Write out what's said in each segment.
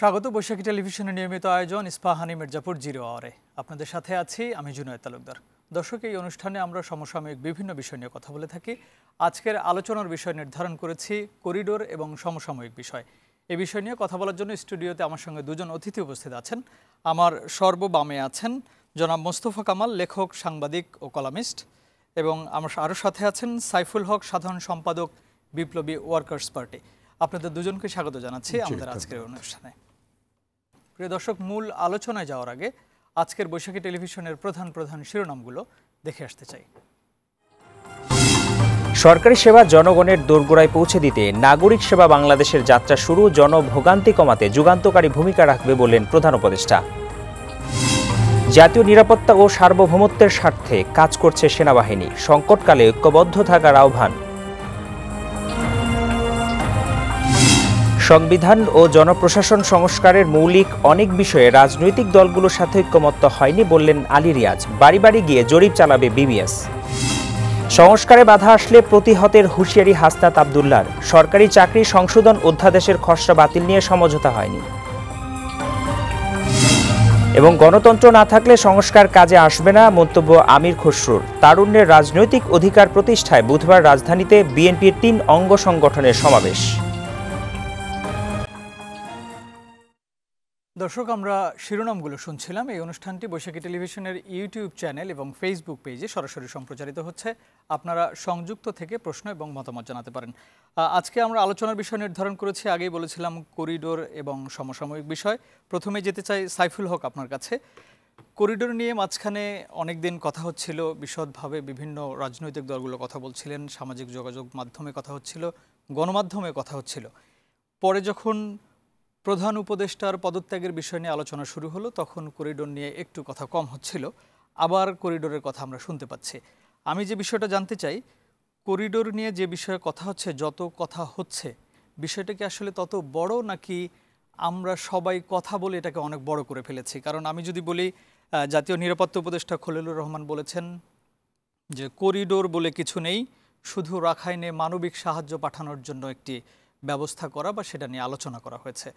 স্বাগত বৈশাখী টেলিভিশনের নিয়মিত আয়োজন ইস্পাহানি মির্জাপুর জিরো আওয়ারে। আপনাদের সাথে আছি আমি জুনায়েদ তালুকদার। দর্শক, এই অনুষ্ঠানে আমরা সমসাময়িক বিভিন্ন বিষয় নিয়ে কথা বলে থাকি। আজকের আলোচনার বিষয় নির্ধারণ করেছি করিডোর এবং সমসাময়িক বিষয়। এই বিষয় নিয়ে কথা বলার জন্য স্টুডিওতে আমার সঙ্গে দুজন অতিথি উপস্থিত আছেন। আমার সর্ববামে আছেন জনাব মোস্তফা কামাল, লেখক, সাংবাদিক ও কলামিস্ট, এবং আমার আরও সাথে আছেন সাইফুল হক, সাধারণ সম্পাদক, বিপ্লবী ওয়ার্কার্স পার্টি। আপনাদের দুজনকে স্বাগত জানাচ্ছি আমাদের আজকের অনুষ্ঠানে। প্রিয় দর্শক, মূল আলোচনায় যাওয়ার আগে আজকের বৈশাখী টেলিভিশনের প্রধান প্রধান শিরোনামগুলো দেখে আসতে চাই। সরকারি সেবা জনগণের দোরগোড়ায় পৌঁছে দিতে নাগরিক সেবা বাংলাদেশের যাত্রা শুরু, জনভোগান্তি কমাতে যুগান্তকারী ভূমিকা রাখবে বললেন প্রধান উপদেষ্টা। জাতীয় নিরাপত্তা ও সার্বভৌমত্বের স্বার্থে কাজ করছে সেনাবাহিনী, সংকটকালে ঐক্যবদ্ধ থাকার আহ্বান। সংবিধান ও জনপ্রশাসন সংস্কারের মৌলিক অনেক বিষয়ে রাজনৈতিক দলগুলোর সাথে ঐক্যমত্য হয়নি বললেন আলী রিয়াজ। বাড়ি বাড়ি গিয়ে জরিপ চালাবে বিবিএস। সংস্কারে বাধা আসলে প্রতিহতের হুঁশিয়ারি হাসনাত আবদুল্লাহর। সরকারি চাকরি সংশোধন অধ্যাদেশের খসড়া বাতিল নিয়ে সমঝোতা হয়নি। এবং গণতন্ত্র না থাকলে সংস্কার কাজে আসবে না, মন্তব্য আমির খসরুর। তারুণ্যের রাজনৈতিক অধিকার প্রতিষ্ঠায় বুধবার রাজধানীতে বিএনপির ৩ অঙ্গ সংগঠনের সমাবেশ। দর্শক, আমরা শিরোনামগুলো শুনছিলাম। এই অনুষ্ঠানটি বৈশাখী টেলিভিশনের ইউটিউব চ্যানেল এবং ফেসবুক পেজে সরাসরি সম্প্রচারিত হচ্ছে। আপনারা সংযুক্ত থেকে প্রশ্ন এবং মতামত জানাতে পারেন। আজকে আমরা আলোচনার বিষয় নির্ধারণ করেছি, আগেই বলেছিলাম করিডোর এবং সমসাময়িক বিষয়। প্রথমে যেতে চাই সাইফুল হক আপনার কাছে। করিডোর নিয়ে মাঝখানে অনেক দিন কথা হচ্ছিল বিশদভাবে, বিভিন্ন রাজনৈতিক দলগুলো কথা বলছিলেন, সামাজিক যোগাযোগ মাধ্যমে কথা হচ্ছিল, গণমাধ্যমে কথা হচ্ছিল। পরে যখন প্রধান উপদেষ্টার পদত্যাগের বিষয় নিয়ে আলোচনা শুরু হলো, তখন করিডোর নিয়ে একটু কথা কম হচ্ছিল। আবার করিডোরের কথা আমরা শুনতে পাচ্ছি। আমি যে বিষয়টা জানতে চাই, করিডোর নিয়ে যে বিষয়ে কথা হচ্ছে, যত কথা হচ্ছে, বিষয়টা কি আসলে তত বড়, নাকি আমরা সবাই কথা বলে এটাকে অনেক বড় করে ফেলেছি? কারণ আমি যদি বলি, জাতীয় নিরাপত্তা উপদেষ্টা খলিলুর রহমান বলেছেন যে করিডোর বলে কিছু নেই, শুধু রাখাইনে মানবিক সাহায্য পাঠানোর জন্য একটি ব্যবস্থা করা বা সেটা নিয়ে আলোচনা করা হয়েছে।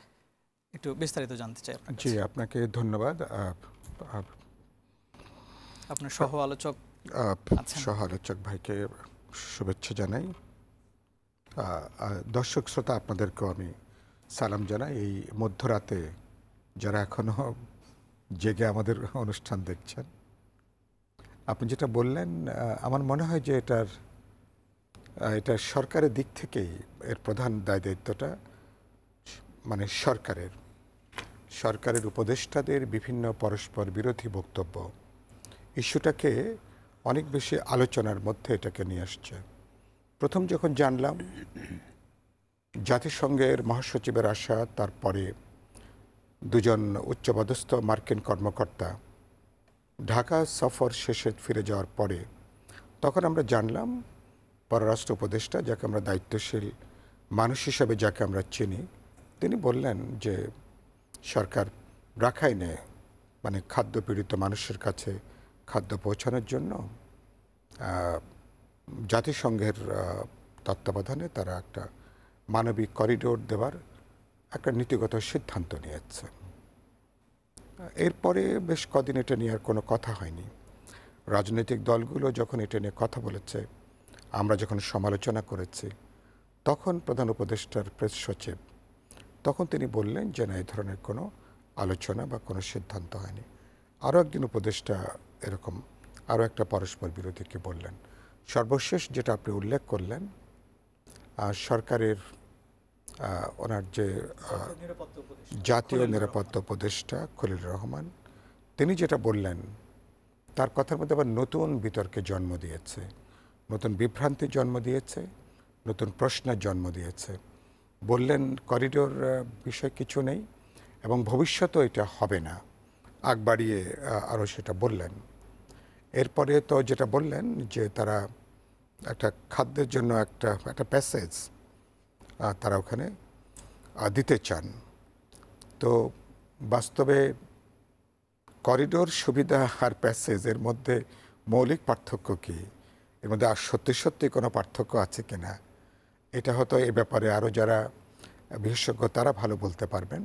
একটু বিস্তারিত জানতে চাই। জি, আপনাকে ধন্যবাদ। আপনার সহ আলোচক ভাইকে শুভেচ্ছা জানাই। দর্শক শ্রোতা, আপনাদেরকেও আমি সালাম জানাই। এই মধ্যরাতে যারা এখনো জেগে আমাদের অনুষ্ঠান দেখছেন, আপনি যেটা বললেন, আমার মনে হয় যে এটা সরকারের দিক থেকেই এর প্রধান দায়িত্বটা মানে সরকারের উপদেষ্টাদের বিভিন্ন পরস্পর বিরোধী বক্তব্য ইস্যুটাকে অনেক বেশি আলোচনার মধ্যে এটাকে নিয়ে আসছে। প্রথম যখন জানলাম জাতিসংঘের মহাসচিবের আসা, তারপরে 2জন উচ্চপদস্থ মার্কিন কর্মকর্তা ঢাকা সফর শেষে ফিরে যাওয়ার পরে, তখন আমরা জানলাম পররাষ্ট্র উপদেষ্টা, যাকে আমরা দায়িত্বশীল মানুষ হিসাবে যাকে আমরা চিনি, তিনি বললেন যে সরকার রাখাইনে মানে খাদ্য পীড়িত মানুষের কাছে খাদ্য পৌঁছানোর জন্য জাতিসংঘের তত্ত্বাবধানে তারা একটা মানবিক করিডোর দেওয়ার একটা নীতিগত সিদ্ধান্ত নিয়েছে। এরপরে বেশ কদিন এটা নিয়ে আর কোনো কথা হয়নি। রাজনৈতিক দলগুলো যখন এটা নিয়ে কথা বলেছে, আমরা যখন সমালোচনা করেছি, তখন প্রধান উপদেষ্টার প্রেস সচিব তখন তিনি বললেন যে না, এই ধরনের কোনো আলোচনা বা কোনো সিদ্ধান্ত হয়নি। আরও একজন উপদেষ্টা এরকম আরও একটা পরস্পর বিরোধীকে বললেন। সর্বশেষ যেটা আপনি উল্লেখ করলেন, সরকারের ওনার যে জাতীয় নিরাপত্তা উপদেষ্টা খলিলুর রহমান, তিনি যেটা বললেন, তার কথার মধ্যে আবার নতুন বিতর্কে জন্ম দিয়েছে, নতুন বিভ্রান্তির জন্ম দিয়েছে, নতুন প্রশ্নের জন্ম দিয়েছে। বললেন করিডোর বিষয় কিছু নেই এবং ভবিষ্যতেও এটা হবে না, আগ বাড়িয়ে আরও সেটা বললেন। এরপরে তো যেটা বললেন যে তারা একটা খাদ্যের জন্য একটা প্যাসেজ তারা ওখানে দিতে চান। তো বাস্তবে করিডোর সুবিধা আর প্যাসেজ এর মধ্যে মৌলিক পার্থক্য কী, এর মধ্যে আর সত্যি কোনো পার্থক্য আছে কিনা, এটা হয়তো এ ব্যাপারে আরও যারা বিশেষজ্ঞ তারা ভালো বলতে পারবেন।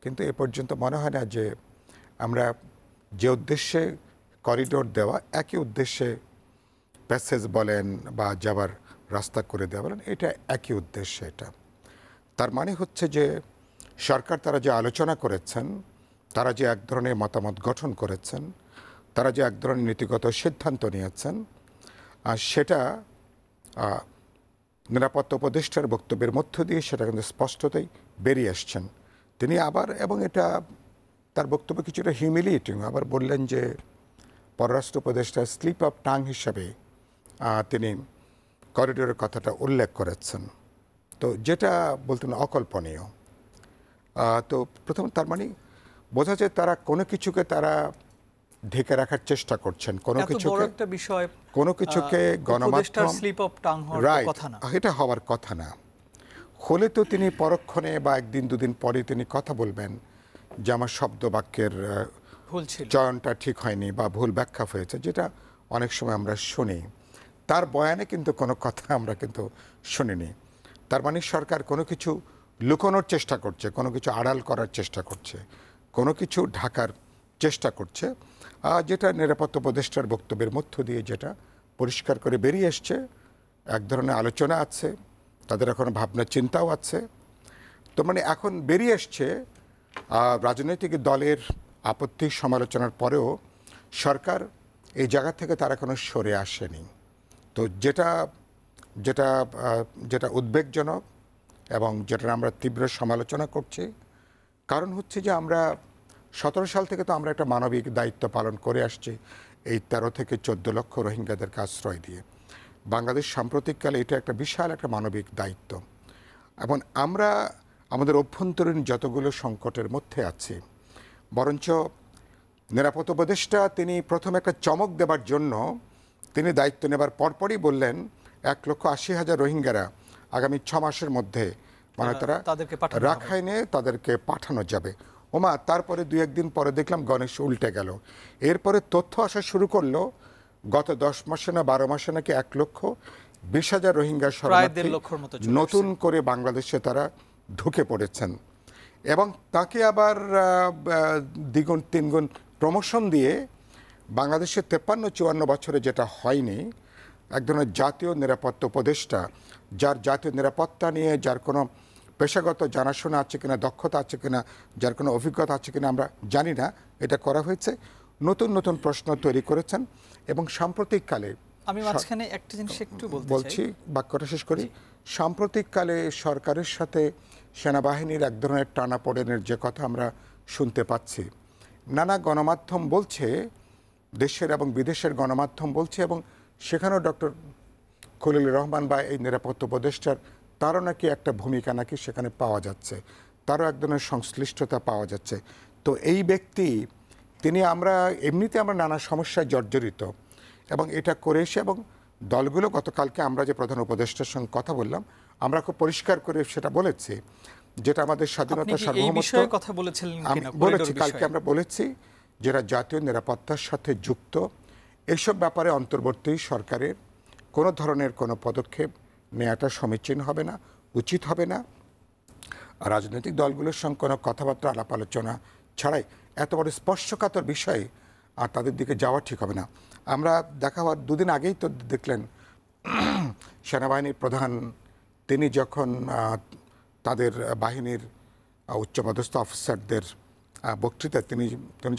কিন্তু এ পর্যন্ত মনে হয় না যে আমরা যে উদ্দেশ্যে করিডোর দেওয়া, একই উদ্দেশ্যে প্যাসেজ বলেন বা যাবার রাস্তা করে দেওয়া বলেন, এটা একই উদ্দেশ্য। এটা তার মানে হচ্ছে যে সরকার তারা যে আলোচনা করেছেন, তারা যে এক ধরনের মতামত গঠন করেছেন, তারা যে এক ধরনের নীতিগত সিদ্ধান্ত নিয়েছেন, সেটা নিরাপত্তা উপদেষ্টার বক্তব্যের মধ্য দিয়ে সেটা কিন্তু স্পষ্টতই বেরিয়ে আসছেন। তিনি আবার, এবং এটা তার বক্তব্য কিছুটা হিউমিলিয়েটিং, আবার বললেন যে পররাষ্ট্র উপদেষ্টা স্লিপ অফ টাং হিসাবে তিনি করিডোরের কথাটা উল্লেখ করেছেন, তো যেটা বলতেন অকল্পনীয়। তো প্রথম তার মানে বোঝা যায় তারা কোনো কিছুকে তারা ঢেকে রাখার চেষ্টা করছেন, কোনো কিছুকে গণমাধ্যম এটা হওয়ার কথা না হলে তো তিনি পরক্ষণে বা একদিন দুদিন পরে তিনি কথা বলবেন যে আমার শব্দ বাক্যের চয়নটা ঠিক হয়নি বা ভুল ব্যাখ্যা হয়েছে, যেটা অনেক সময় আমরা শুনি। তার বয়ানে কিন্তু কোনো কথা আমরা কিন্তু শুনিনি। তার মানে সরকার কোনো কিছু লুকানোর চেষ্টা করছে, কোনো কিছু আড়াল করার চেষ্টা করছে, কোনো কিছু ঢাকার চেষ্টা করছে, যেটা নিরাপত্তা উপদেষ্টার বক্তব্যের মধ্য দিয়ে যেটা পরিষ্কার করে বেরিয়ে এসছে। এক ধরনের আলোচনা আছে, তাদের এখন ভাবনা চিন্তাও আছে। তো মানে এখন বেরিয়ে এসছে রাজনৈতিক দলের আপত্তি সমালোচনার পরেও সরকার এই জায়গা থেকে তারা এখনো সরে আসেনি। তো যেটা যেটা যেটা উদ্বেগজনক এবং যেটা আমরা তীব্র সমালোচনা করছি, কারণ হচ্ছে যে আমরা 17 সাল থেকে তো আমরা একটা মানবিক দায়িত্ব পালন করে আসছি এই 13 থেকে 14 লক্ষ রোহিঙ্গাদেরকে আশ্রয় দিয়ে। বাংলাদেশ সাম্প্রতিককালে এটা একটা বিশাল একটা মানবিক দায়িত্ব, এবং আমরা আমাদের অভ্যন্তরীণ যতগুলো সংকটের মধ্যে আছি, বরঞ্চ নিরাপত্তা উপদেষ্টা তিনি প্রথমে একটা চমক দেবার জন্য তিনি দায়িত্ব নেবার পরপরই বললেন 1,80,000 রোহিঙ্গারা আগামী 6 মাসের মধ্যে মানে তারা রাখাইনে তাদেরকে পাঠানো যাবে। ওমা, তারপরে 2-1 দিন পরে দেখলাম গণেশ উল্টে গেল। এরপরে তথ্য আসা শুরু করলো গত 10 মাসে না 12 মাসে নাকি 1,20,000 রোহিঙ্গা শরণার্থী নতুন করে বাংলাদেশে তারা ঢুকে পড়েছেন, এবং তাকে আবার দ্বিগুণ তিনগুণ প্রমোশন দিয়ে বাংলাদেশের 53-54 বছরে যেটা হয়নি, এক ধরনের জাতীয় নিরাপত্তা উপদেষ্টা, যার জাতীয় নিরাপত্তা নিয়ে যার কোনো পেশাগত জানাশোনা আছে কিনা, দক্ষতা আছে কিনা, যার কোনো অভিজ্ঞতা আছে কিনা আমরা জানি না, এটা করা হয়েছে। নতুন নতুন প্রশ্ন তৈরি করেছেন। এবং সাম্প্রতিককালে আমি মাঝখানে একটা জিনিস একটু বলছি, বাক্যটা শেষ করি। সাম্প্রতিককালে সরকারের সাথে সেনাবাহিনীর এক ধরনের টানাপোড়েনের যে কথা আমরা শুনতে পাচ্ছি, নানা গণমাধ্যম বলছে, দেশের এবং বিদেশের গণমাধ্যম বলছে, এবং সেখানেও ডক্টর খলিলুর রহমান বা এই নিরাপত্তা উপদেষ্টার তারও নাকি একটা ভূমিকা নাকি সেখানে পাওয়া যাচ্ছে, তারও এক ধরনের সংশ্লিষ্টতা পাওয়া যাচ্ছে। তো এই ব্যক্তি তিনি, আমরা এমনিতে আমরা নানা সমস্যায় জর্জরিত, এবং এটা করে এসে, এবং দলগুলো গতকালকে আমরা যে প্রধান উপদেষ্টার সঙ্গে কথা বললাম, আমরা খুব পরিষ্কার করে সেটা বলেছি, যেটা আমাদের স্বাধীনতা সার্বভৌমত্ব কথা বলেছি কালকে আমরা বলেছি, যেটা জাতীয় নিরাপত্তার সাথে যুক্ত, এইসব ব্যাপারে অন্তর্বর্তী সরকারের কোনো ধরনের কোনো পদক্ষেপ নেওয়াটা সমীচীন হবে না, উচিত হবে না। রাজনৈতিক দলগুলোর সঙ্গে কোনো কথাবার্তা আলাপ আলোচনা ছাড়াই এত বড় স্পর্শকাতর বিষয়ে আর তাদের দিকে যাওয়া ঠিক হবে না। আমরা দেখা হওয়ার 2 দিন আগেই তো দেখলেন সেনাবাহিনীর প্রধান তিনি যখন তাদের বাহিনীর উচ্চপদস্থ অফিসারদের বক্তৃতা তিনি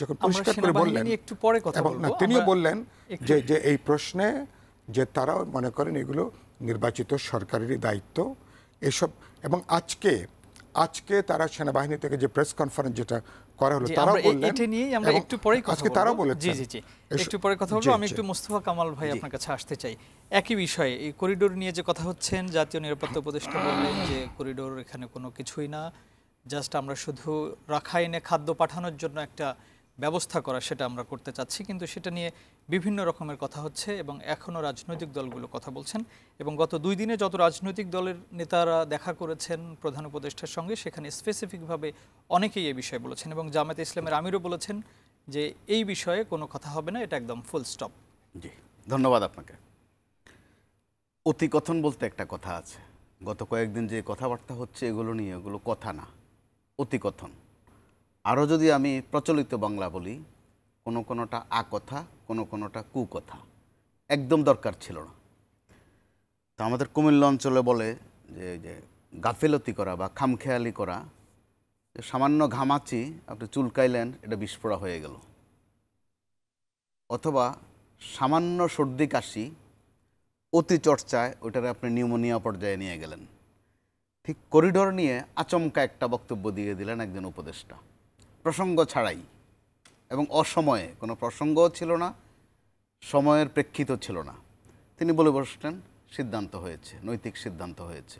যখন পরিষ্কার করে বললেন, এবং তিনিও বললেন যে এই প্রশ্নে যে তারাও মনে করেন এগুলো নির্বাচিত সরকারেরই দায়িত্ব এসব। এবং আজকে তারা সেনাবাহিনী থেকে যে প্রেস কনফারেন্স যেটা করা হলো, তারাও বললেন, এটা নিয়েই আমরা একটু পরেই কথা বলবো। আজকে তারাও বলেছেন, জি একটু পরে কথা বলবো। আমি একটু মোস্তফা কামাল ভাই আপনার কাছে আসতে চাই একই বিষয়ে। এই করিডোর নিয়ে যে কথা হচ্ছেন, জাতীয় নিরাপত্তা উপদেষ্টা বললেন যে করিডোর এখানে কোনো কিছুই না, জাস্ট আমরা শুধু রাখাইনে খাদ্য পাঠানোর জন্য একটা ব্যবস্থা করা, সেটা আমরা করতে চাচ্ছি। কিন্তু সেটা নিয়ে বিভিন্ন রকমের কথা হচ্ছে, এবং এখনও রাজনৈতিক দলগুলো কথা বলছেন। এবং গত 2 দিনে যত রাজনৈতিক দলের নেতারা দেখা করেছেন প্রধান উপদেষ্টার সঙ্গে, সেখানে স্পেসিফিকভাবে অনেকেই এই বিষয়ে বলেছেন, এবং জামায়াতে ইসলামের আমিরও বলেছেন যে এই বিষয়ে কোনো কথা হবে না, এটা একদম ফুল স্টপ। জি, ধন্যবাদ আপনাকে। অতিকথন বলতে একটা কথা আছে, গত কয়েকদিন যে কথাবার্তা হচ্ছে এগুলো নিয়ে, এগুলো কথা না, অতিকথন। আরও যদি আমি প্রচলিত বাংলা বলি, কোনোটা আ কথা, কোনোটা কুকথা, একদম দরকার ছিল না। তো আমাদের কুমিল্লা অঞ্চলে বলে যে গাফিলতি করা বা খামখেয়ালি করা, যে সামান্য ঘামাচি আপনি চুলকাইলেন, এটা বিস্ফোরা হয়ে গেল, অথবা সামান্য সর্দি কাশি অতি চর্চায় ওইটারে আপনি নিউমোনিয়া পর্যায়ে নিয়ে গেলেন। ঠিক করিডোর নিয়ে আচমকা একটা বক্তব্য দিয়ে দিলেন একজন উপদেষ্টা, প্রসঙ্গ ছাড়াই এবং অসময়ে, কোনো প্রসঙ্গও ছিল না, সময়ের প্রেক্ষিত ছিল না। তিনি বলে বসলেন সিদ্ধান্ত হয়েছে, নৈতিক সিদ্ধান্ত হয়েছে।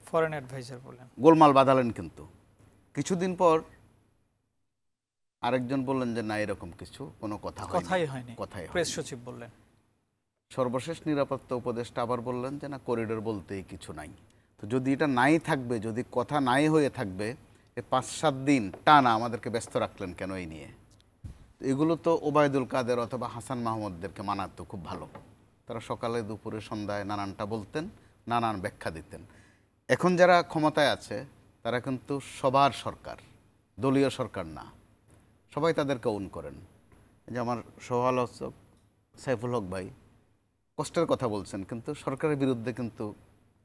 ফরেন অ্যাডভাইজার বলেন, গোলমাল বাঁধালেন। কিন্তু কিছুদিন পর আরেকজন বললেন যে না, এরকম কিছু কোনো কথাই হয়নি, কথাই প্রেস সচিব বললেন। সর্বশেষ নিরাপত্তা উপদেষ্টা আবার বললেন যে না, করিডোর বলতেই কিছু নাই। তো যদি এটা নাই থাকবে, যদি কথা নাই হয়ে থাকবে, 5-7 দিন টানা আমাদেরকে ব্যস্ত রাখলেন কেন এই নিয়ে? এগুলো তো ওবায়দুল কাদের অথবা হাসান মাহমুদদেরকে মানাতো খুব ভালো। তারা সকালে দুপুরে সন্ধ্যায় নানানটা বলতেন, নানান ব্যাখ্যা দিতেন। এখন যারা ক্ষমতায় আছে তারা কিন্তু সবার সরকার, দলীয় সরকার না, সবাই তাদেরকে ওন করেন। এই যে আমার সহালোচক সাইফুল হক ভাই কষ্টের কথা বলছেন, কিন্তু সরকারের বিরুদ্ধে কিন্তু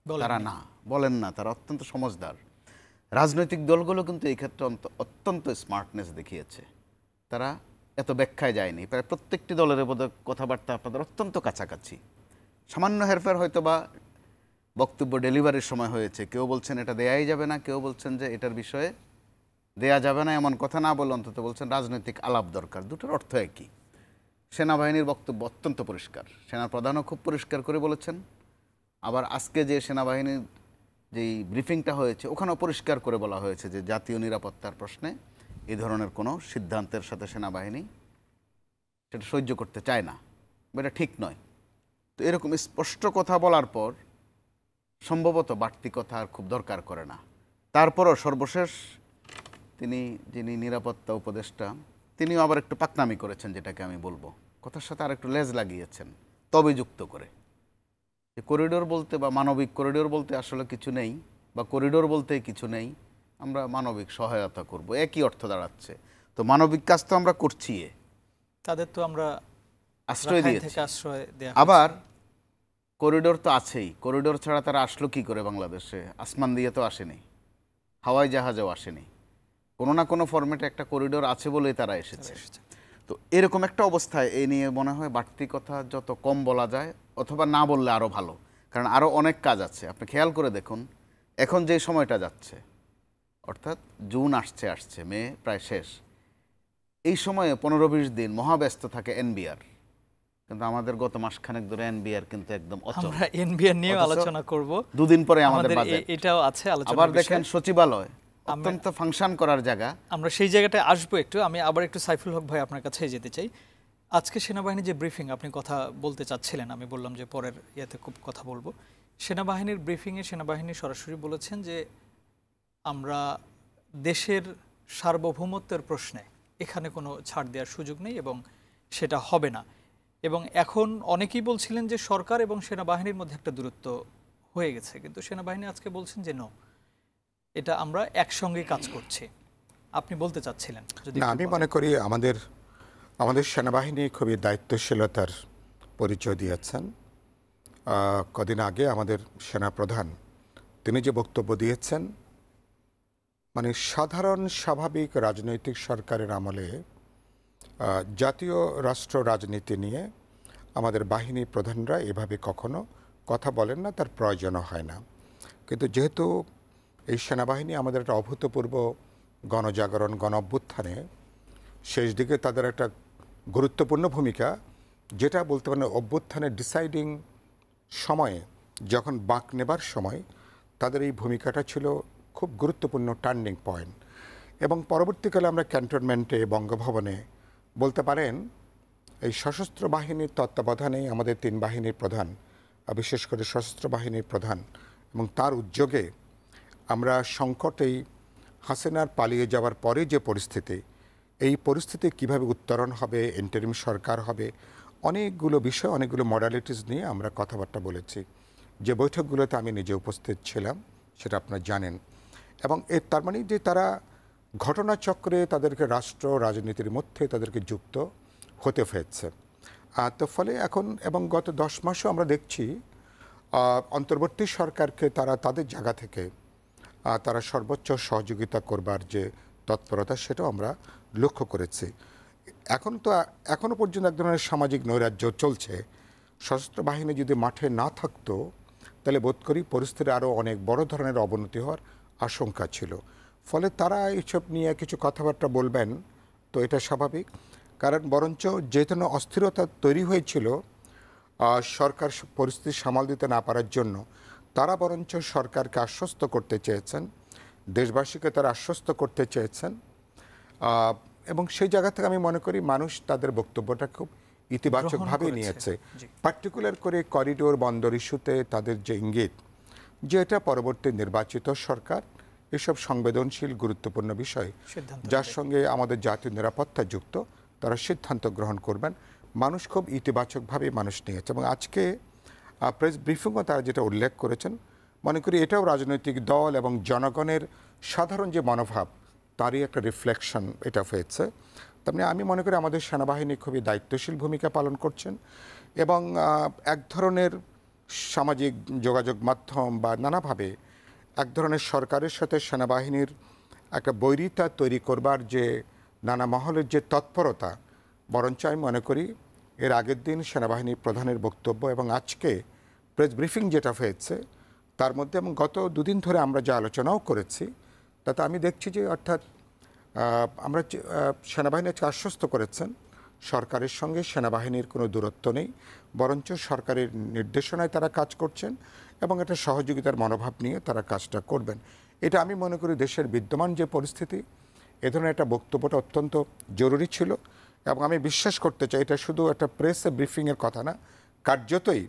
তারা না বলেন না, তারা অত্যন্ত সমঝদার। রাজনৈতিক দলগুলো কিন্তু এই ক্ষেত্রে অত্যন্ত স্মার্টনেস দেখিয়েছে। তারা এত ব্যাখ্যায় যায়নি, প্রায় প্রত্যেকটি দলের বোধহয় কথাবার্তা আপনাদের অত্যন্ত কাছাকাছি। সামান্য হেরফের হয়তো বা বক্তব্য ডেলিভারির সময় হয়েছে, কেউ বলছেন এটা দেয়াই যাবে না, কেউ বলছেন যে এটার বিষয়ে দেয়া যাবে না, এমন কথা না বলে অন্তত বলছেন রাজনৈতিক আলাপ দরকার। দুটোর অর্থ একই। সেনাবাহিনীর বক্তব্য অত্যন্ত পরিষ্কার, সেনা প্রধানও খুব পরিষ্কার করে বলেছেন। আবার আজকে যে সেনাবাহিনীর যেই ব্রিফিংটা হয়েছে ওখানেও পরিষ্কার করে বলা হয়েছে যে জাতীয় নিরাপত্তার প্রশ্নে এই ধরনের কোনো সিদ্ধান্তের সাথে সেনাবাহিনী সেটা সহ্য করতে চায় না, এটা ঠিক নয়। তো এরকম স্পষ্ট কথা বলার পর সম্ভবত বাড়তি কথা আর খুব দরকার করে না। তারপরও সর্বশেষ যিনি নিরাপত্তা উপদেষ্টা, তিনিও আবার একটু পাকনামি করেছেন, যেটাকে আমি বলবো কথার সাথে আর একটু লেজ লাগিয়েছেন, তবে যুক্ত করে যে করিডোর বলতে বা মানবিক করিডোর বলতে আসলে কিছু নেই, বা করিডোর বলতে কিছু নেই, আমরা মানবিক সহায়তা করব, একই অর্থ দাঁড়াচ্ছে। তো মানবিক কাজ তো আমরা করছি, তাদের তো আমরা আশ্রয় দিয়েছি, আশ্রয় দেয়া। আবার করিডোর তো আছেই। করিডোর ছাড়া তারা আসলো কি করে বাংলাদেশে? আসমান দিয়ে তো আসেনি, হাওয়াই জাহাজেও আসেনি, কোনো না কোনো ফরম্যাটে একটা করিডোর আছে বলেই তারা এসেছে। তো এরকম একটা অবস্থায় এই নিয়ে মনে হয় বাড়তি কথা যত কম বলা যায়, অথবা না বললে আরও ভালো, কারণ আরও অনেক কাজ আছে। আপনি খেয়াল করে দেখুন, এখন যে সময়টা যাচ্ছে, অর্থাৎ জুন আসছে, মে প্রায় শেষ, এই সময়ে 15-20 দিন মহাব্যস্ত থাকে এনবিআর, কিন্তু আমাদের গত মাসখানেক ধরে এনবিআর কিন্তু একদম অচল। আমরা এনবিআর নিয়ে আলোচনা করব, দুদিন পরে আমাদের বাজেট, এটাও আছে আলোচনা। আবার দেখেন সচিবালয় অত্যন্ত ফাংশন করার জায়গা, আমরা সেই জায়গাটায় আসবো একটু। আমি আবার একটু সাইফুল হক ভাই আপনার কাছে যেতে চাই। আজকে সেনাবাহিনীর যে ব্রিফিং আপনি কথা বলতে চাচ্ছিলেন, আমি বললাম যে পরের ইয়েতে খুব কথা বলবো। সেনাবাহিনীর ব্রিফিংয়ে সেনাবাহিনী সরাসরি বলেছেন যে আমরা দেশের সার্বভৌমত্বের প্রশ্নে এখানে কোনো ছাড় দেওয়ার সুযোগ নেই এবং সেটা হবে না। এবং এখন অনেকেই বলছিলেন যে সরকার এবং সেনাবাহিনীর মধ্যে একটা দূরত্ব হয়ে গেছে, কিন্তু সেনাবাহিনী আজকে বলছেন যে নো, এটা আমরা একসঙ্গে কাজ করছি। আপনি বলতে চাচ্ছিলেন যদি? না, আমি মনে করি আমাদের সেনাবাহিনী খুবই দায়িত্বশীলতার পরিচয় দিয়েছেন। কদিন আগে আমাদের সেনাপ্রধান তিনি যে বক্তব্য দিয়েছেন, মানে সাধারণ স্বাভাবিক রাজনৈতিক সরকারের আমলে জাতীয় রাষ্ট্র রাজনীতি নিয়ে আমাদের বাহিনী প্রধানরা এভাবে কখনো কথা বলেন না, তার প্রয়োজনও হয় না। কিন্তু যেহেতু এই সেনাবাহিনী আমাদের একটা অভূতপূর্ব গণজাগরণ, গণ অভ্যুত্থানে শেষ দিকে তাদের একটা গুরুত্বপূর্ণ ভূমিকা, যেটা বলতে পারেন অভ্যুত্থানের ডিসাইডিং সময়ে যখন বাঁক নেবার সময় তাদের এই ভূমিকাটা ছিল খুব গুরুত্বপূর্ণ টার্নিং পয়েন্ট। এবং পরবর্তীকালে আমরা ক্যান্টনমেন্টে, বঙ্গভবনে বলতে পারেন এই সশস্ত্র বাহিনীর তত্ত্বাবধানেই আমাদের 3 বাহিনীর প্রধান, বিশেষ করে সশস্ত্র বাহিনীর প্রধান এবং তার উদ্যোগে আমরা সংকটেই হাসিনার পালিয়ে যাওয়ার পরে যে পরিস্থিতি, এই পরিস্থিতি কিভাবে উত্তরণ হবে, ইন্টারিম সরকার হবে, অনেকগুলো বিষয়, অনেকগুলো মডালিটিস নিয়ে আমরা কথাবার্তা বলেছি। যে বৈঠকগুলোতে আমি নিজে উপস্থিত ছিলাম সেটা আপনারা জানেন। এবং তার মানে যে তারা ঘটনাচক্রে তাদেরকে রাষ্ট্র রাজনীতির মধ্যে তাদেরকে যুক্ত হতে হয়েছে। তো ফলে এখন এবং গত 10 মাসও আমরা দেখছি অন্তর্বর্তী সরকারকে তারা তাদের জায়গা থেকে তারা সর্বোচ্চ সহযোগিতা করবার যে তৎপরতা সেটাও আমরা লক্ষ্য করেছি। এখনও পর্যন্ত এক ধরনের সামাজিক নৈরাজ্য চলছে। সশস্ত্র বাহিনী যদি মাঠে না থাকতো তাহলে বোধ করি পরিস্থিতি আরও অনেক বড় ধরনের অবনতি হওয়ার আশঙ্কা ছিল। ফলে তারা এইসব নিয়ে কিছু কথাবার্তা বলবেন, তো এটা স্বাভাবিক। কারণ বরঞ্চ যে ধরনের অস্থিরতা তৈরি হয়েছিল সরকার পরিস্থিতি সামাল দিতে না পারার জন্য, তারা বরঞ্চ সরকারকে আশ্বস্ত করতে চেয়েছেন, দেশবাসীকে তারা আশ্বস্ত করতে চেয়েছেন। এবং সেই জায়গা থেকে আমি মনে করি মানুষ তাদের বক্তব্যটা খুব ইতিবাচকভাবে নিয়েছে। পার্টিকুলার করে করিডোর বন্দর ইস্যুতে তাদের যে ইঙ্গিত যে এটা পরবর্তী নির্বাচিত সরকার এসব সংবেদনশীল গুরুত্বপূর্ণ বিষয় যার সঙ্গে আমাদের জাতীয় নিরাপত্তা যুক্ত তারা সিদ্ধান্ত গ্রহণ করবেন, মানুষ খুব ইতিবাচকভাবে মানুষ নিয়েছে। এবং আজকে প্রেস ব্রিফিংও তারা যেটা উল্লেখ করেছেন, মনে করি এটাও রাজনৈতিক দল এবং জনগণের সাধারণ যে মনোভাব তারই একটা রিফ্লেকশন এটা হয়েছে। তেমনি আমি মনে করি আমাদের সেনাবাহিনী খুবই দায়িত্বশীল ভূমিকা পালন করছেন এবং এক ধরনের সামাজিক যোগাযোগ মাধ্যম বা নানাভাবে এক ধরনের সরকারের সাথে সেনাবাহিনীর একটা বৈরিতা তৈরি করবার যে নানা মহলের যে তৎপরতা, বরঞ্চ আমি মনে করি এর আগের দিন সেনাবাহিনী প্রধানের বক্তব্য এবং আজকে প্রেস ব্রিফিং যেটা হয়েছে তার মধ্যে এবং গত দুদিন ধরে আমরা যে আলোচনাও করেছি তাতে আমি দেখছি যে অর্থাৎ আমরা সেনাবাহিনী আজকে আশ্বস্ত করেছেন সরকারের সঙ্গে সেনাবাহিনীর কোনো দূরত্ব নেই, বরঞ্চ সরকারের নির্দেশনায় তারা কাজ করছেন এবং এটা সহযোগিতার মনোভাব নিয়ে তারা কাজটা করবেন। এটা আমি মনে করি দেশের বিদ্যমান যে পরিস্থিতি এ ধরনের একটা বক্তব্যটা অত্যন্ত জরুরি ছিল এবং আমি বিশ্বাস করতে চাই এটা শুধু একটা প্রেস ব্রিফিংয়ের কথা না, কার্যতই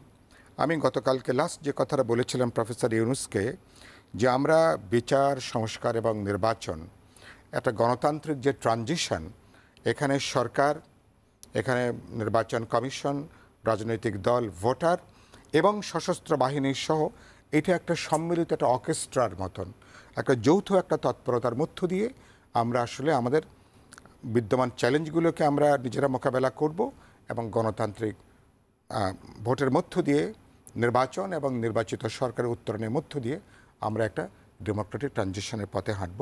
আমি গতকালকে লাস্ট যে কথাটা বলেছিলাম প্রফেসর ইউনুসকে যে আমরা বিচার সংস্কার এবং নির্বাচন একটা গণতান্ত্রিক যে ট্রানজিশন, এখানে সরকার, এখানে নির্বাচন কমিশন, রাজনৈতিক দল, ভোটার এবং সশস্ত্র বাহিনী সহ এটা একটা সম্মিলিত একটা অর্কেস্ট্রার মতন একটা যৌথ একটা তৎপরতার মধ্য দিয়ে আমরা আসলে আমাদের বিদ্যমান চ্যালেঞ্জগুলোকে আমরা নিজেরা মোকাবেলা করব এবং গণতান্ত্রিক ভোটের মধ্য দিয়ে নির্বাচন এবং নির্বাচিত সরকারের উত্তরণের মধ্য দিয়ে আমরা একটা ডেমোক্রেটিক ট্রানজিশনের পথে হাঁটব।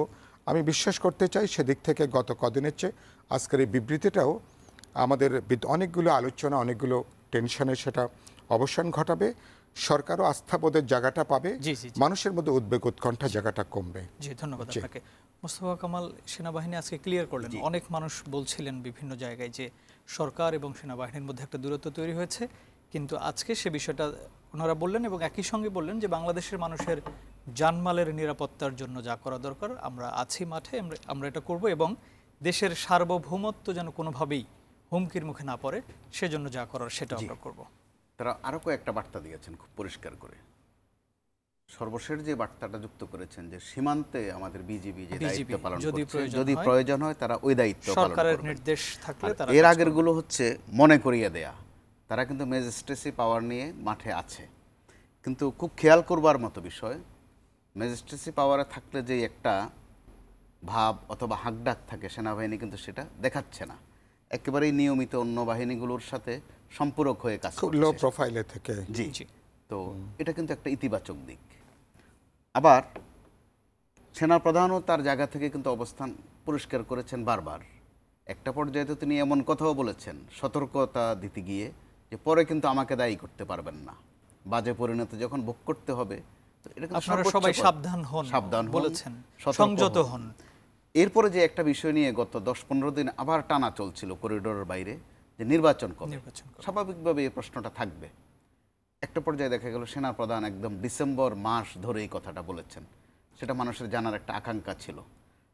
আমি বিশ্বাস করতে চাই সেদিক থেকে গত কদিনের চেয়ে আজকের এই বিবৃতিটাও আমাদের অনেকগুলো আলোচনা, অনেকগুলো টেনশনের সেটা অবসান ঘটাবে, সরকারও আস্থাবোধের জায়গাটা পাবে, মানুষের মধ্যে উদ্বেগ উৎকণ্ঠা জায়গাটা কমবে। জি, ধন্যবাদ আপনাকে। মোস্তফা কামাল, সেনাবাহিনী আজকে ক্লিয়ার করলেন, অনেক মানুষ বলছিলেন বিভিন্ন জায়গায় যে সরকার এবং সেনাবাহিনীর মধ্যে একটা দূরত্ব তৈরি হয়েছে, কিন্তু আজকে সে বিষয়টা ওনারা বললেন এবং একই সঙ্গে বললেন যে বাংলাদেশের মানুষের জানমালের নিরাপত্তার জন্য যা করা দরকার আমরা আছি মাঠে, আমরা এটা করব এবং দেশের সার্বভৌমত্ব যেন কোনোভাবেই হুমকির মুখে না পড়ে সেজন্য যা করার সেটা আমরা করব। তারা আরও কয়েকটা বার্তা দিয়েছেন খুব পরিষ্কার করে। সর্বশেষ যে বার্তাটা যুক্ত করেছেন যে সীমান্তে আমাদের বিজিবি যে দায়িত্ব পালন করছে, যদি প্রয়োজন হয় তারা ওই দায়িত্ব পালন করবে, সরকারের নির্দেশ থাকলে তারা। এর আগেরগুলো হচ্ছে মনে করিয়ে দেয়া, তারা কিন্তু ম্যাজিস্ট্রেসি পাওয়ার নিয়ে মাঠে আছে, কিন্তু খুব খেয়াল করবার মতো বিষয় ম্যাজিস্ট্রেসি পাওয়ারে থাকলে যে একটা ভাব অথবা হাকডাক থাকে সেনাবাহিনী কিন্তু সেটা দেখাচ্ছে না, একেবারেই নিয়মিত অন্য বাহিনীগুলোর সাথে সম্পূরক হয়ে কাজ করছে, লো প্রোফাইলে থেকে। জি, তো এটা কিন্তু একটা ইতিবাচক দিক। আবার সেনাপ্রধানও তার জায়গা থেকে কিন্তু অবস্থান পরিষ্কার করেছেন বারবার। একটা পর্যায়ে তো তিনি এমন কথাও বলেছেন সতর্কতা দিতে গিয়ে যে পরে কিন্তু আমাকে দায়ী করতে পারবেন না, বাজে পরিণতি যখন ভোগ করতে হবে আপনারা সবাই সাবধান হন বলেছেন, সংযত হন। এরপরে যে একটা বিষয় নিয়ে গত 10-15 দিন আবার টানা চলছিল করিডোরের বাইরে যে নির্বাচন কবে, স্বাভাবিকভাবে এই প্রশ্নটা থাকবে। একটা পর্যায়ে দেখা গেল সেনা প্রধান একদম ডিসেম্বর মাস ধরে এই কথাটা বলেছেন, সেটা মানুষের জানার একটা আকাঙ্ক্ষা ছিল,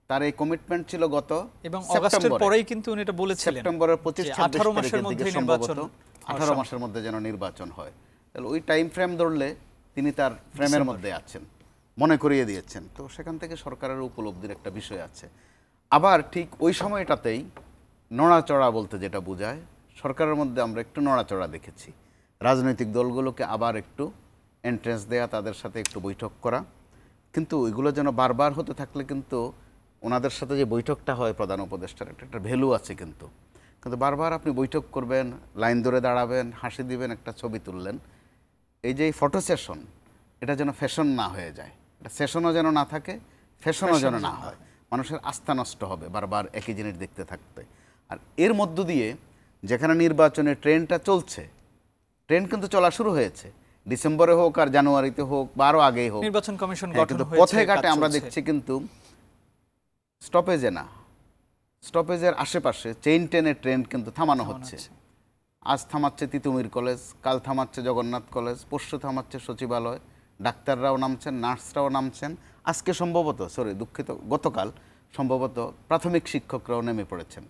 তার এই কমিটমেন্ট ছিল গত এবং অগাস্টের পরেই কিন্তু উনি এটা বলেছিলেন সেপ্টেম্বরের 25-26 তারিখের দিকে সম্ভবত 18 মাসের মধ্যে যেন নির্বাচন হয়। তাহলে ওই টাইম ফ্রেম ধরলে তিনি তার ফ্রেমের মধ্যে আছেন, মনে করিয়ে দিয়েছেন। তো সেখান থেকে সরকারের উপলব্ধির একটা বিষয় আছে। আবার ঠিক ওই সময়টাতেই নড়াচড়া বলতে যেটা বোঝায়, সরকারের মধ্যে আমরা একটু নড়াচড়া দেখেছি, রাজনৈতিক দলগুলোকে আবার একটু এন্ট্রেন্স দেয়া, তাদের সাথে একটু বৈঠক করা, কিন্তু এগুলো যেন বারবার হতে থাকলে কিন্তু ওনাদের সাথে যে বৈঠকটা হয় প্রধান উপদেষ্টার একটা ভ্যালু আছে, কিন্তু বারবার আপনি বৈঠক করবেন, লাইন ধরে দাঁড়াবেন, হাসি দিবেন, একটা ছবি তুললেন, এই যে ফটো সেশন, এটা যেন ফ্যাশন না হয়ে যায়, এটা সেশনও যেন না থাকে, ফ্যাশনও যেন না হয়, মানুষের আস্থা নষ্ট হবে বারবার একই জিনিস দেখতে থাকতে। আর এর মধ্য দিয়ে যেখানে নির্বাচনের ট্রেনটা চলছে, ট্রেন কিন্তু চলা শুরু হয়েছে, ডিসেম্বরে হোক আর জানুয়ারিতে হোক বা আরও আগেই হোক, নির্বাচন কমিশন কিন্তু পথে ঘাটে আমরা দেখছি কিন্তু স্টপেজে না, স্টপেজের আশেপাশে চেইন টেনের ট্রেন কিন্তু থামানো হচ্ছে। আজ থামাচ্ছে তিতুমির কলেজ, কাল থামাচ্ছে জগন্নাথ কলেজ, পরশু থামাচ্ছে সচিবালয়, ডাক্তাররাও নামছেন, নার্সরাও নামছেন, আজকে সম্ভবত দুঃখিত গতকাল সম্ভবত প্রাথমিক শিক্ষকরাও নেমে পড়েছেন।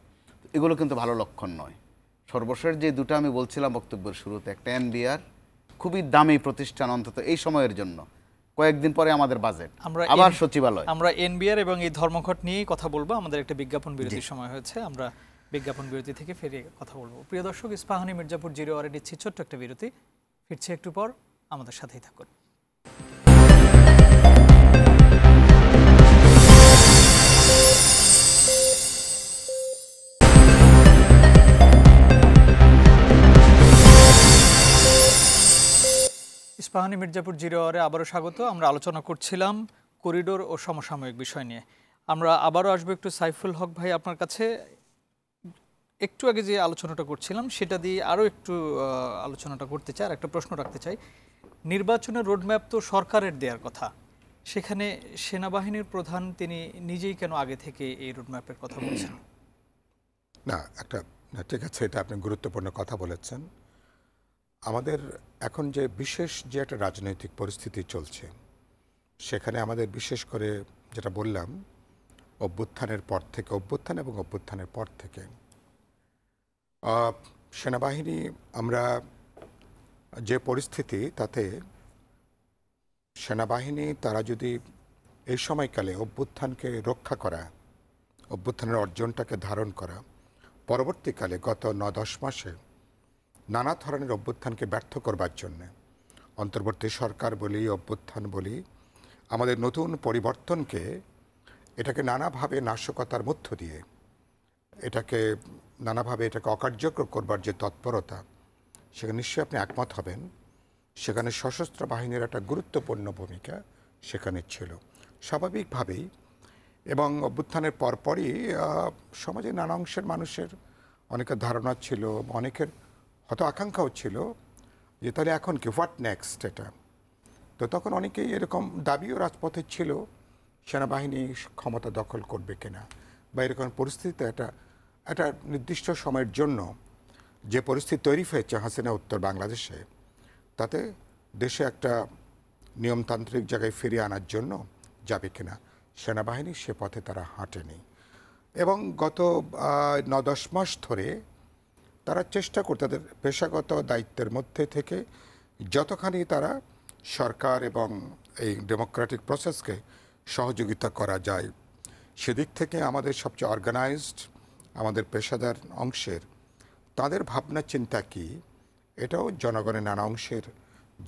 এগুলো কিন্তু ভালো লক্ষণ নয়। সর্বশেষ যে দুটো আমি বলছিলাম বক্তব্যের শুরুতে, একটা এনবিআর, খুবই দামি প্রতিষ্ঠান অন্তত এই সময়ের জন্য, কয়েকদিন পরে আমাদের বাজেট, আবার সচিবালয়। আমরা এনবিআর এবং এই ধর্মঘট নিয়েই কথা বলবো। আমাদের একটা বিজ্ঞাপন বিরতির সময় হয়েছে, আমরা বিজ্ঞাপন বিরতি থেকে ফিরে কথা বলবো। প্রিয় দর্শক, ইস্পাহানি মির্জাপুর 0 নিচ্ছি ছোট্ট একটা বিরতি, ফিরছি একটু পর, আমাদের সাথেই থাকুন। ইস্পাহানি মির্জাপুর 0 আবারও স্বাগত। আমরা আলোচনা করছিলাম করিডোর ও সমসাময়িক বিষয় নিয়ে। আমরা আবারও আসবো একটু সাইফুল হক ভাই আপনার কাছে। একটু আগে যে আলোচনাটা করছিলাম সেটা দিয়ে আরও একটু আলোচনাটা করতে চাই, আর একটা প্রশ্ন রাখতে চাই। নির্বাচনের রোডম্যাপ তো সরকারের দেওয়ার কথা, সেখানে সেনাবাহিনীর প্রধান তিনি নিজেই কেন আগে থেকে এই রোডম্যাপের কথা বলছেন? না, ঠিক আছে, এটা আপনি গুরুত্বপূর্ণ কথা বলেছেন। আমাদের এখন যে বিশেষ যে একটা রাজনৈতিক পরিস্থিতি চলছে, সেখানে আমাদের বিশেষ করে যেটা বললাম, অভ্যুত্থানের পর থেকে সেনাবাহিনী, আমরা যে পরিস্থিতি, তাতে সেনাবাহিনী তারা যদি এই সময়কালে অভ্যুত্থানকে রক্ষা করা, অভ্যুত্থানের অর্জনটাকে ধারণ করা, পরবর্তীকালে গত 9-10 মাসে নানা ধরনের অভ্যুত্থানকে ব্যর্থ করবার জন্য অন্তর্বর্তী সরকার বলি, অভ্যুত্থান বলি, আমাদের নতুন পরিবর্তনকে এটাকে নানাভাবে নাশকতার মধ্য দিয়ে এটাকে অকার্যকর করবার যে তৎপরতা, সেখানে নিশ্চয়ই আপনি একমত হবেন, সেখানে সশস্ত্র বাহিনীর একটা গুরুত্বপূর্ণ ভূমিকা সেখানে ছিল স্বাভাবিকভাবেই। এবং অভ্যুত্থানের পরপরই সমাজে নানা অংশের মানুষের অনেকের ধারণা ছিল, অনেকের হয়তো আকাঙ্ক্ষাও ছিল যে তাহলে এখন কি, হোয়াট নেক্সট, এটা তো তখন অনেকেই এরকম দাবিও রাজপথে ছিল, সেনাবাহিনী ক্ষমতা দখল করবে কিনা, বা এরকম পরিস্থিতিতে একটা নির্দিষ্ট সময়ের জন্য যে পরিস্থিতি তৈরি হয়েছে হাসিনা উত্তর বাংলাদেশে, তাতে দেশে একটা নিয়মতান্ত্রিক জায়গায় ফিরিয়ে আনার জন্য যাবে কিনা, সেনাবাহিনী সে পথে তারা হাঁটেনি। এবং গত 9-10 মাস ধরে তারা চেষ্টা করতে, তাদের পেশাগত দায়িত্বের মধ্যে থেকে যতখানি তারা সরকার এবং এই ডেমোক্রেটিক প্রসেসকে সহযোগিতা করা যায়, সেদিক থেকে আমাদের সবচেয়ে অর্গানাইজড আমাদের পেশাদার অংশের তাদের ভাবনা চিন্তা কি, এটাও জনগণের নানা অংশের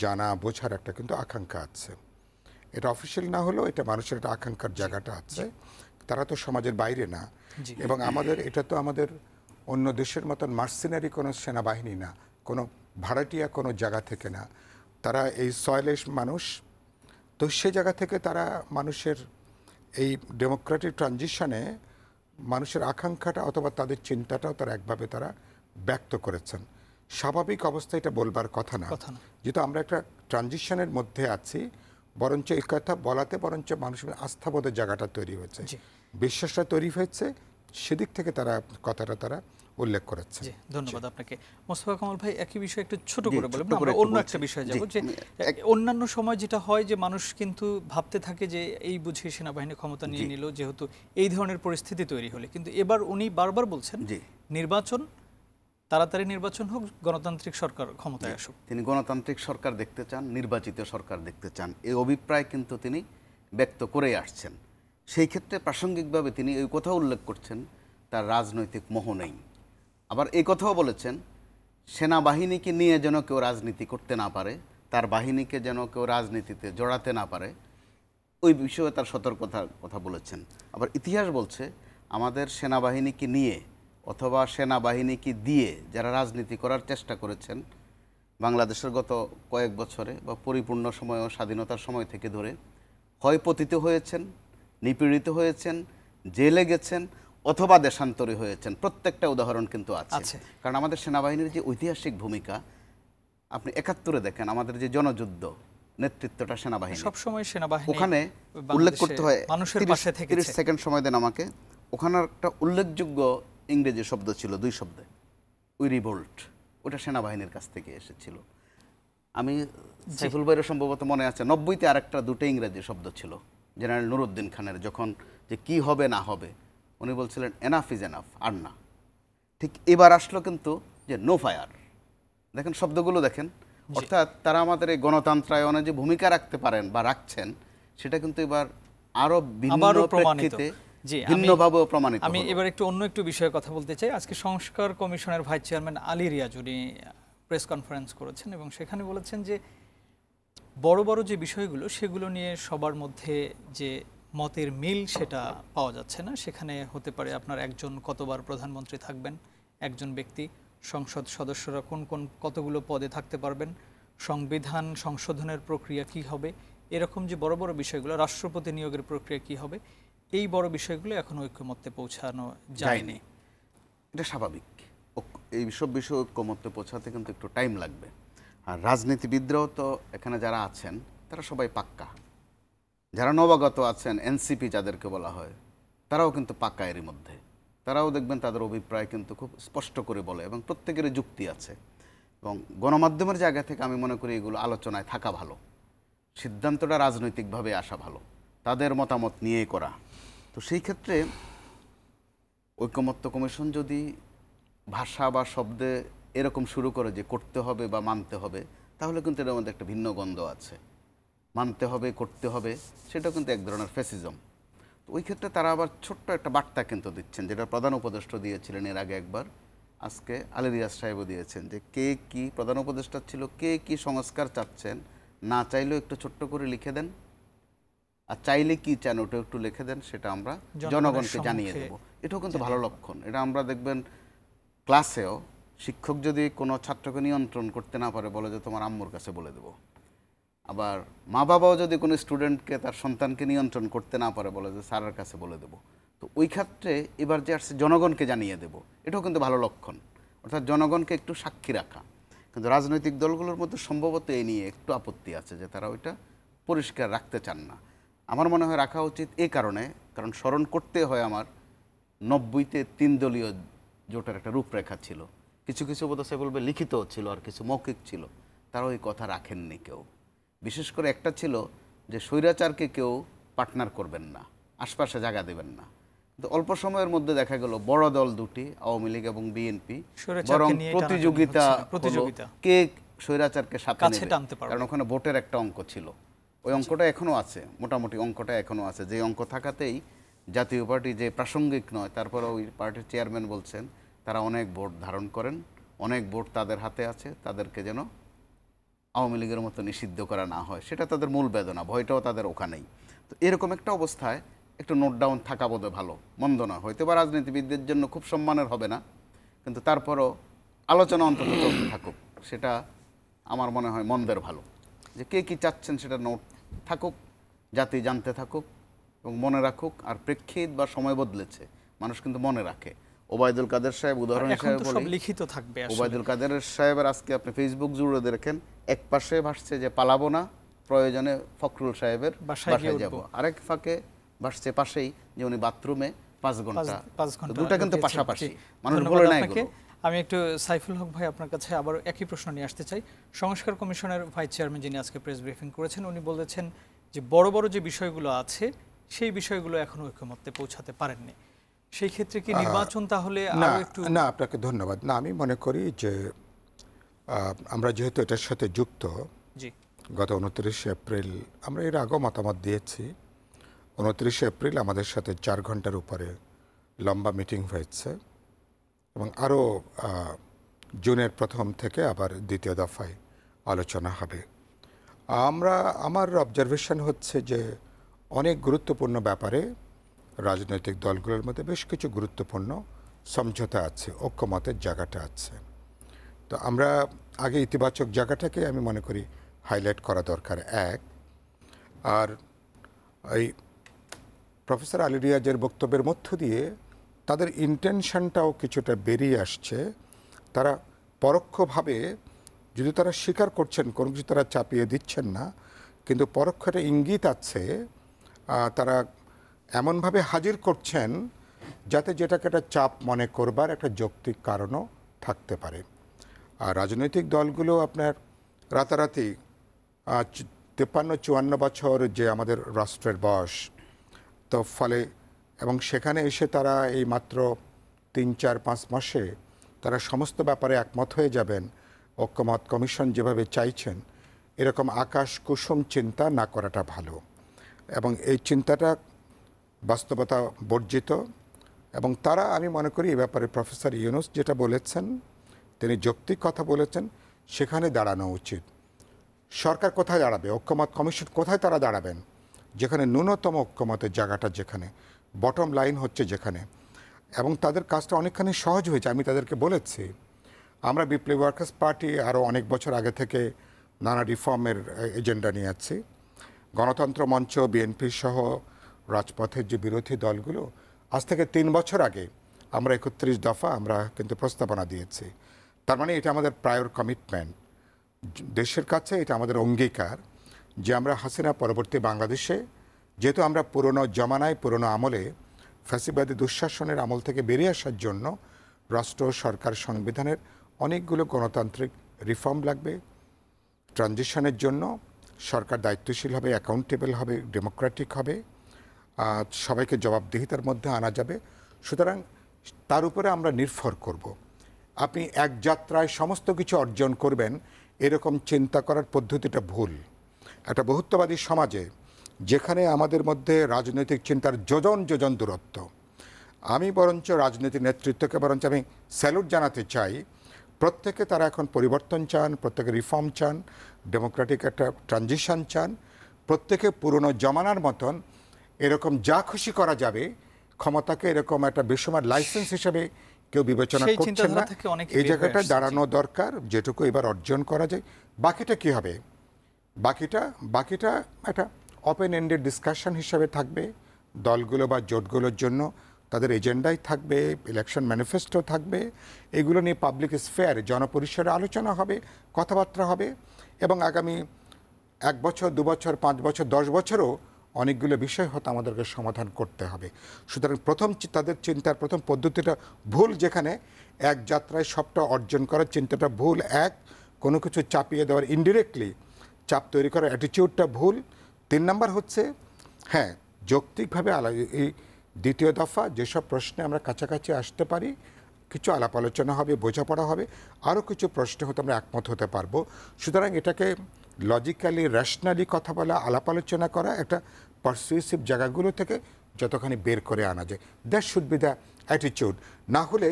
জানা বোঝার একটা কিন্তু আকাঙ্ক্ষা আছে। এটা অফিসিয়াল না হলেও এটা মানুষের একটা আকাঙ্ক্ষার জায়গাটা আছে, তারা তো সমাজের বাইরে না। এবং এটা তো আমাদের অন্য দেশের মতন মার্সেনারি কোনো সেনাবাহিনী না, কোনো ভাড়াটিয়া কোনো জায়গা থেকে না, তারা এই সয়েলের মানুষ, তো সে জায়গা থেকে তারা মানুষের এই ডেমোক্রেটিক ট্রানজিশনে মানুষের আকাঙ্ক্ষাটা অথবা তাদের চিন্তাটাও তারা একভাবে তারা ব্যক্ত করেছেন। স্বাভাবিক অবস্থায় এটা বলবার কথা না, যেহেতু আমরা একটা ট্রানজিশনের মধ্যে আছি, বরঞ্চ এই কথা বলাতে বরঞ্চ মানুষের আস্থাবোধের জায়গাটা তৈরি হয়েছে, বিশ্বাসটা তৈরি হয়েছে, সেদিক থেকে তারা কথাটা তারা উল্লেখ করেছে। ধন্যবাদ আপনাকে। মোস্তফা কামাল ভাই, একই বিষয় একটু ছোট করে বলবেন, আমরা অন্য একটা বিষয়ে যাব। যে অন্যান্য সময় যেটা হয় যে মানুষ কিন্তু ভাবতে থাকে যে এই বুঝে সেনাবাহিনী ক্ষমতা নিয়ে নিল যেহেতু এই ধরনের পরিস্থিতি তৈরি হলে, কিন্তু এবার উনি বারবার বলছেন তাড়াতাড়ি নির্বাচন হোক, গণতান্ত্রিক সরকার ক্ষমতায় আসুক। তিনি গণতান্ত্রিক সরকার দেখতে চান, নির্বাচিত সরকার দেখতে চান, এই অভিপ্রায় কিন্তু তিনি ব্যক্ত করেই আসছেন। সেই ক্ষেত্রে প্রাসঙ্গিকভাবে তিনি এই কথা উল্লেখ করছেন তার রাজনৈতিক মোহ নেই। আবার এই কথাও বলেছেন সেনাবাহিনীকে নিয়ে যেন কেউ রাজনীতি করতে না পারে, তার বাহিনীকে যেন কেউ রাজনীতিতে জড়াতে না পারে, ওই বিষয়ে তার সতর্কতার কথা বলেছেন। আবার ইতিহাস বলছে আমাদের সেনাবাহিনীকে নিয়ে অথবা সেনাবাহিনীকে দিয়ে যারা রাজনীতি করার চেষ্টা করেছেন বাংলাদেশের গত কয়েক বছরে বা পরিপূর্ণ সময় ও স্বাধীনতার সময় থেকে ধরে হয় পতিত হয়েছেন, নিপীড়িত হয়েছেন, জেলে গেছেন অথবা দেশান্তরী হয়েছেন। প্রত্যেকটা উদাহরণ কিন্তু আছে। কারণ আমাদের সেনাবাহিনীর যে ঐতিহাসিক ভূমিকা আপনি ৭১-এ দেখেন, আমাদের যে জনযুদ্ধ নেতৃত্বটা সেনাবাহিনী, সবসময় সেনাবাহিনী ওখানে উল্লেখ করতে হয় মানুষের পাশে থেকে 30 সেকেন্ড সময় দেন আমাকে। ওখানে একটা উল্লেখযোগ্য ইংরেজি শব্দ ছিল, 2 শব্দে, উই রিভোল্ট। ওটা সেনাবাহিনীর কাছ থেকে এসেছিল। আমি সাইফুল ভাইয়ের সম্ভবত মনে আছে 90-তে আরেকটা 2টা ইংরেজি শব্দ ছিল জেনারেল নুরুদ্দিন খানের, যখন যে কি হবে না হবে উনি বলছিলেন এনাফ ইজ এনাফ, আর না। ঠিক এবার আসলো কিন্তু যে নো ফায়ার। দেখেন শব্দগুলো দেখেন, অর্থাৎ তারা আমাদের এই গণতন্ত্রায়নে যে ভূমিকা রাখতে পারেন বা রাখছেন সেটা কিন্তু এবার আরো ভিন্ন প্রেক্ষিতে ভিন্নভাবেও প্রমাণিত। আমি এবার অন্য একটু বিষয়ে কথা বলতে চাই। আজকে সংস্কার কমিশনের ভাইস চেয়ারম্যান আলী রিয়াজ উনি প্রেস কনফারেন্স করেছেন এবং সেখানে বলেছেন যে বড় বড় যে বিষয়গুলো সেগুলো নিয়ে সবার মধ্যে যে মতের মিল সেটা পাওয়া যাচ্ছে না। সেখানে হতে পারে আপনার একজন কতবার প্রধানমন্ত্রী থাকবেন, একজন ব্যক্তি, সংসদ সদস্যরা কোন কোন কতগুলো পদে থাকতে পারবেন, সংবিধান সংশোধনের প্রক্রিয়া কি হবে, এরকম যে বড় বড় বিষয়গুলো, রাষ্ট্রপতি নিয়োগের প্রক্রিয়া কি হবে, এই বড় বিষয়গুলো এখন ঐক্যমত্যে পৌঁছানো যায়নি। এটা স্বাভাবিক। এই সব বিষয়ে ঐক্যমত্যে পৌঁছাতে কিন্তু একটু টাইম লাগবে। আর রাজনীতিবিদরাও তো এখানে যারা আছেন তারা সবাই পাক্কা, যারা নবাগত আছেন এনসিপি যাদেরকে বলা হয় তারাও কিন্তু পাক্কা এরই মধ্যে। তারাও দেখবেন তাদের অভিপ্রায় কিন্তু খুব স্পষ্ট করে বলে এবং প্রত্যেকেরই যুক্তি আছে। এবং গণমাধ্যমের জায়গা থেকে আমি মনে করি এগুলো আলোচনায় থাকা ভালো, সিদ্ধান্তটা রাজনৈতিকভাবে আসা ভালো, তাদের মতামত নিয়ে করা। তো সেই ক্ষেত্রে ঐকমত্য কমিশন যদি ভাষা বা শব্দে এরকম শুরু করে যে করতে হবে বা মানতে হবে, তাহলে কিন্তু এর মধ্যে একটা ভিন্ন গন্ধ আছে। মানতে হবে, করতে হবে, সেটাও কিন্তু এক ধরনের ফ্যাসিজম। তো ওই ক্ষেত্রে তারা আবার ছোট্ট একটা বার্তা কিন্তু দিচ্ছেন, যেটা প্রধান উপদেষ্টা দিয়েছিলেন এর আগে একবার, আজকে আলী রিয়াজ সাহেবও দিয়েছেন, যে কে কি প্রধান উপদেষ্টা ছিল, কে কি সংস্কার চাচ্ছেন, না চাইলেও একটু ছোট্ট করে লিখে দেন, আর চাইলে কি চান ওটাও একটু লিখে দেন, সেটা আমরা জনগণকে জানিয়ে দেব। এটাও কিন্তু ভালো লক্ষণ। এটা আমরা দেখবেন ক্লাসেও শিক্ষক যদি কোনো ছাত্রকে নিয়ন্ত্রণ করতে না পারে, বলে যে তোমার আম্মুর কাছে বলে দেব। আবার মা বাবাও যদি কোনো স্টুডেন্টকে তার সন্তানকে নিয়ন্ত্রণ করতে না পারে, বলে যে স্যারের কাছে বলে দেব। তো ওই ক্ষেত্রে এবার যে আসছে জনগণকে জানিয়ে দেব, এটাও কিন্তু ভালো লক্ষণ। অর্থাৎ জনগণকে একটু সাক্ষী রাখা। কিন্তু রাজনৈতিক দলগুলোর মধ্যে সম্ভবত এই নিয়ে একটু আপত্তি আছে, যে তারা ওইটা পরিষ্কার রাখতে চান না। আমার মনে হয় রাখা উচিত এই কারণে, কারণ স্মরণ করতে হয় আমার 90-তে 3 দলীয় জোটের একটা রূপরেখা ছিল। কিছু কিছু বোধ হয় বলবে লিখিত ছিল আর কিছু মৌখিক ছিল। তারা ওই কথা রাখেননি কেউ। বিশেষ করে একটা ছিল যে স্বৈরাচারকে কেউ পার্টনার করবেন না, আশপাশে জায়গা দেবেন না। কিন্তু অল্প সময়ের মধ্যে দেখা গেল বড় দল দুটি, আওয়ামী লীগ এবং বিএনপি, বরং প্রতিযোগিতা কে স্বৈরাচারকে সাথে নেবে। কারণ ওখানে ভোটের একটা অঙ্ক ছিল, ওই অঙ্কটা এখনো আছে, মোটামুটি অঙ্কটা এখনো আছে। যে অঙ্ক থাকাতেই জাতীয় পার্টি যে প্রাসঙ্গিক নয়, তারপরে ওই পার্টির চেয়ারম্যান বলছেন তারা অনেক ভোট ধারণ করেন, অনেক ভোট তাদের হাতে আছে, তাদেরকে যেন আওয়ামী লীগের মতো নিষিদ্ধ করা না হয়, সেটা তাদের মূল বেদনা, ভয়টাও তাদের ওখানেই। তো এরকম একটা অবস্থায় একটু নোট ডাউন থাকা বোধহয় ভালো, মন্দ না। হয়তো বা রাজনীতিবিদদের জন্য খুব সম্মানের হবে না, কিন্তু তারপরও আলোচনা অন্তত চলতে থাকুক, সেটা আমার মনে হয় মন্দের ভালো। যে কে কী চাচ্ছেন সেটা নোট থাকুক, জাতি জানতে থাকুক এবং মনে রাখুক। আর প্রেক্ষিত বা সময় বদলেছে, মানুষ কিন্তু মনে রাখে। ওবায়দুল কাদের সাহেব উদাহরণ হিসেবে বলি, লিখিত থাকবে। ওবায়দুল কাদের সাহেবের আজকে আপনি ফেসবুক জুড়ে দেখেন, এক পাশে ভাসছে যে পালাবো না, প্রয়োজনে ফখরুল সাহেবের বাসায় যাব, আরেক ফাঁকে ভাসছে পাশেই যে উনি বাথরুমে 5 ঘন্টা, দুটা কিন্তু পাশাপাশি, মানুষ বলে না এগুলো। আমি একটু সাইফুল হক ভাই আপনার কাছে আবার একই প্রশ্ন নিয়ে আসতে চাই। সংস্কার কমিশনের ভাইস চেয়ারম্যান যিনি আজকে প্রেস ব্রিফিং করেছেন, উনি বলেছেন যে বড় বড় যে বিষয়গুলো আছে সেই বিষয়গুলো এখনো ঐকমত্যে পৌঁছাতে পারেননি। সেই ক্ষেত্রে কি নির্বাচন তাহলে আরো একটু? না, আপনাকে ধন্যবাদ। না, আমি মনে করি যে আমরা যেহেতু এটার সাথে যুক্ত, গত 29 এপ্রিল আমরা এর আগেও মতামত দিয়েছি। 29 এপ্রিল আমাদের সাথে 4 ঘন্টার উপরে লম্বা মিটিং হয়েছে এবং আরও জুনের প্রথম থেকে আবার দ্বিতীয় দফায় আলোচনা হবে। আমার অবজারভেশন হচ্ছে যে অনেক গুরুত্বপূর্ণ ব্যাপারে রাজনৈতিক দলগুলোর মধ্যে বেশ কিছু গুরুত্বপূর্ণ সমঝোতা আছে, ঐক্যমতের জায়গাটা আছে। তো আমরা আগে ইতিবাচক জায়গাটাকে আমি মনে করি হাইলাইট করা দরকার। এক, আর এই প্রফেসর আলী রিয়াজের বক্তব্যের মধ্য দিয়ে তাদের ইন্টেনশনটাও কিছুটা বেরিয়ে আসছে। তারা পরোক্ষভাবে, যদি তারা স্বীকার করছেন কোনো কিছু তারা চাপিয়ে দিচ্ছেন না, কিন্তু পরোক্ষ একটা ইঙ্গিত আছে, তারা এমনভাবে হাজির করছেন যাতে যেটাকে একটা চাপ মনে করবার একটা যৌক্তিক কারণও থাকতে পারে। আর রাজনৈতিক দলগুলো আপনার রাতারাতি 53-54 বছর যে আমাদের রাষ্ট্রের বয়স, তো ফলে এবং সেখানে এসে তারা এই মাত্র 3-4-5 মাসে তারা সমস্ত ব্যাপারে একমত হয়ে যাবেন, ঐক্যমত কমিশন যেভাবে চাইছেন, এরকম আকাশ কুসুম চিন্তা না করাটা ভালো। এবং এই চিন্তাটা বাস্তবতা বর্জিত, এবং তারা, আমি মনে করি এই ব্যাপারে প্রফেসর ইউনুস যেটা বলেছেন, তিনি যৌক্তিক কথা বলেছেন, সেখানে দাঁড়ানো উচিত। সরকার কোথায় দাঁড়াবে, ঐক্যমত কমিশন কোথায় তারা দাঁড়াবেন, যেখানে ন্যূনতম ঐক্যমতের জায়গাটা, যেখানে বটম লাইন হচ্ছে যেখানে, এবং তাদের কাজটা অনেকখানি সহজ হয়েছে। আমি তাদেরকে বলেছি, আমরা বিপ্লবী ওয়ার্কার্স পার্টি আরও অনেক বছর আগে থেকে নানা রিফর্মের এজেন্ডা নিয়ে যাচ্ছি। গণতন্ত্র মঞ্চ, বিএনপি সহ রাজপথের যে বিরোধী দলগুলো, আজ থেকে 3 বছর আগে আমরা 31 দফা আমরা কিন্তু প্রস্তাবনা দিয়েছি। তার মানে এটা আমাদের প্রায়র কমিটমেন্ট দেশের কাছে, এটা আমাদের অঙ্গীকার যে আমরা হাসিনা পরবর্তী বাংলাদেশে, যেহেতু আমরা পুরনো জমানায়, পুরনো আমলে ফ্যাসিবাদী দুঃশাসনের আমল থেকে বেরিয়ে আসার জন্য রাষ্ট্র, সরকার, সংবিধানের অনেকগুলো গণতান্ত্রিক রিফর্ম লাগবে। ট্রানজিশনের জন্য সরকার দায়িত্বশীল হবে, অ্যাকাউন্টেবল হবে, ডেমোক্রেটিক হবে, সবাইকে জবাবদিহিতার মধ্যে আনা যাবে। সুতরাং তার উপরে আমরা নির্ভর করব। আপনি এক যাত্রায় সমস্ত কিছু অর্জন করবেন, এরকম চিন্তা করার পদ্ধতিটা ভুল। একটা বহুত্ববাদী সমাজে, যেখানে আমাদের মধ্যে রাজনৈতিক চিন্তার যোজন যোজন দূরত্ব, আমি বরঞ্চ রাজনৈতিক নেতৃত্বকে বরঞ্চ আমি স্যালুট জানাতে চাই। প্রত্যেকে তারা এখন পরিবর্তন চান, প্রত্যেকে রিফর্ম চান, ডেমোক্রেটিক একটা ট্রানজিশন চান। প্রত্যেকে পুরনো জমানার মতন এরকম যা খুশি করা যাবে, ক্ষমতাকে এরকম একটা বেসুমার লাইসেন্স হিসেবে কেউ বিবেচনা করছেন না। এই জায়গাটা দাঁড়ানো দরকার, যেটুকু এবার অর্জন করা যায়। বাকিটা কি হবে, বাকিটা একটা ওপেন এন্ডেড ডিসকাশন হিসাবে থাকবে। দলগুলো বা জোটগুলোর জন্য তাদের এজেন্ডাই থাকবে, ইলেকশন ম্যানিফেস্টো থাকবে, এগুলো নিয়ে পাবলিক স্ফেয়ারে জনপরিসরে আলোচনা হবে, কথাবার্তা হবে, এবং আগামী 1 বছর, 2 বছর, 5 বছর, 10 বছরও অনেকগুলো বিষয় হয়তো আমাদেরকে সমাধান করতে হবে। সুতরাং তাদের চিন্তার প্রথম পদ্ধতিটা ভুল, যেখানে এক যাত্রায় সবটা অর্জন করার চিন্তাটা ভুল। কোনো কিছু চাপিয়ে দেওয়ার, ইনডিরেক্টলি চাপ তৈরি করার অ্যাটিটিউডটা ভুল। 3 নাম্বার হচ্ছে, হ্যাঁ, যৌক্তিকভাবে এই 2য় দফা যেসব প্রশ্নে আমরা কাছাকাছি আসতে পারি, কিছু আলাপ আলোচনা হবে, বোঝাপড়া হবে, আরও কিছু প্রশ্নে হয়তো আমরা একমত হতে পারবো। সুতরাং এটাকে লজিক্যালি, র্যাশনালি কথা বলা, আলাপ আলোচনা করা, একটা পারসুয়েসিভ জায়গাগুলো থেকে যতখানি বের করে আনা যায়, that should be the attitude. না হলে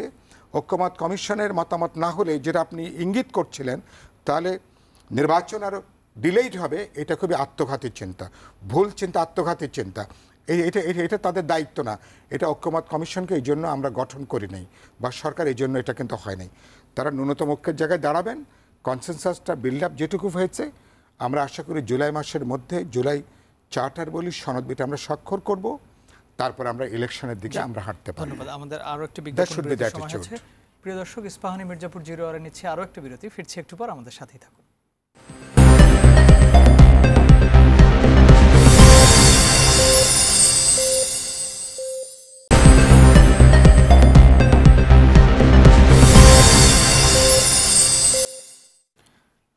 ঐক্যমত কমিশনের মতামত না হলে, যেটা আপনি ইঙ্গিত করছিলেন, তাহলে নির্বাচন আরও ডিলেইড হবে। এটা খুবই আত্মঘাতী চিন্তা, ভুল চিন্তা, আত্মঘাতী চিন্তা। এটা তাদের দায়িত্ব না। এটা ঐক্যমত কমিশনকে এই জন্য আমরা গঠন করি নাই, বা সরকার এই জন্য এটা কিন্তু হয় নাই। তারা ন্যূনতম ঐক্যের জায়গায় দাঁড়াবেন। কনসেনসাসটা বিল্ড আপ যেটুকু হয়েছে, আমরা আশা করি জুলাই মাসের মধ্যে, জুলাই চার্টার বলি সনদবিটা আমরা স্বাক্ষর করব, তারপর আমরা ইলেকশনের দিকে আমরা হাঁটতে পারি। ধন্যবাদ। আমাদের আরও একটি বিজ্ঞাপন বিরতির সময় আছে। প্রিয় দর্শক, ইস্পাহানি মির্জাপুর 0 আওয়ারে নিচ্ছে আরও একটি বিরতি। ফিরছি একটু পর, আমাদের সাথেই থাকুন।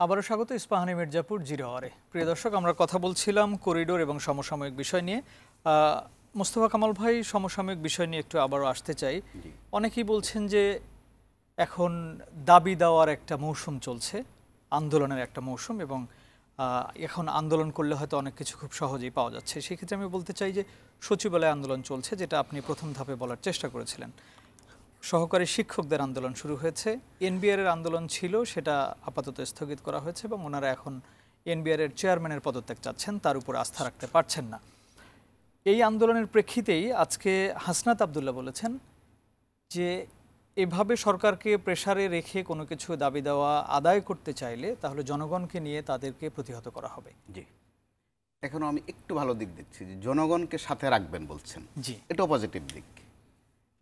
আবারও স্বাগত ইস্পাহানি মির্জাপুর 0 আওয়ারে। প্রিয় দর্শক, আমরা কথা বলছিলাম করিডোর এবং সমসাময়িক বিষয় নিয়ে। মোস্তফা কামাল ভাই, সমসাময়িক বিষয় নিয়ে একটু আবারও আসতে চাই। অনেকেই বলছেন যে এখন দাবি দেওয়ার একটা মৌসুম চলছে, আন্দোলনের একটা মৌসুম, এবং এখন আন্দোলন করলে হয়তো অনেক কিছু খুব সহজেই পাওয়া যাচ্ছে। সেক্ষেত্রে আমি বলতে চাই যে সচিবালয় আন্দোলন চলছে, যেটা আপনি প্রথম ধাপে বলার চেষ্টা করেছিলেন। সহকারী শিক্ষকদের আন্দোলন শুরু হয়েছে, এনবিআর এর আন্দোলন ছিল, সেটা আপাতত স্থগিত করা হয়েছে, এবং ওনারা এখন এনবিআর এর চেয়ারম্যানের পদত্যাগ চাচ্ছেন, তার উপর আস্থা রাখতে পারছেন না। এই আন্দোলনের প্রেক্ষিতেই আজকে হাসনাত আব্দুল্লাহ বলেছেন যে এভাবে সরকারকে প্রেসারে রেখে কোনো কিছু দাবি দেওয়া আদায় করতে চাইলে তাহলে জনগণকে নিয়ে তাদেরকে প্রতিহত করা হবে। জি, এখনো আমি একটু ভালো দিক দেখছি যে জনগণকে সাথে রাখবেন বলছেন, জি, এটাও পজিটিভ দিক।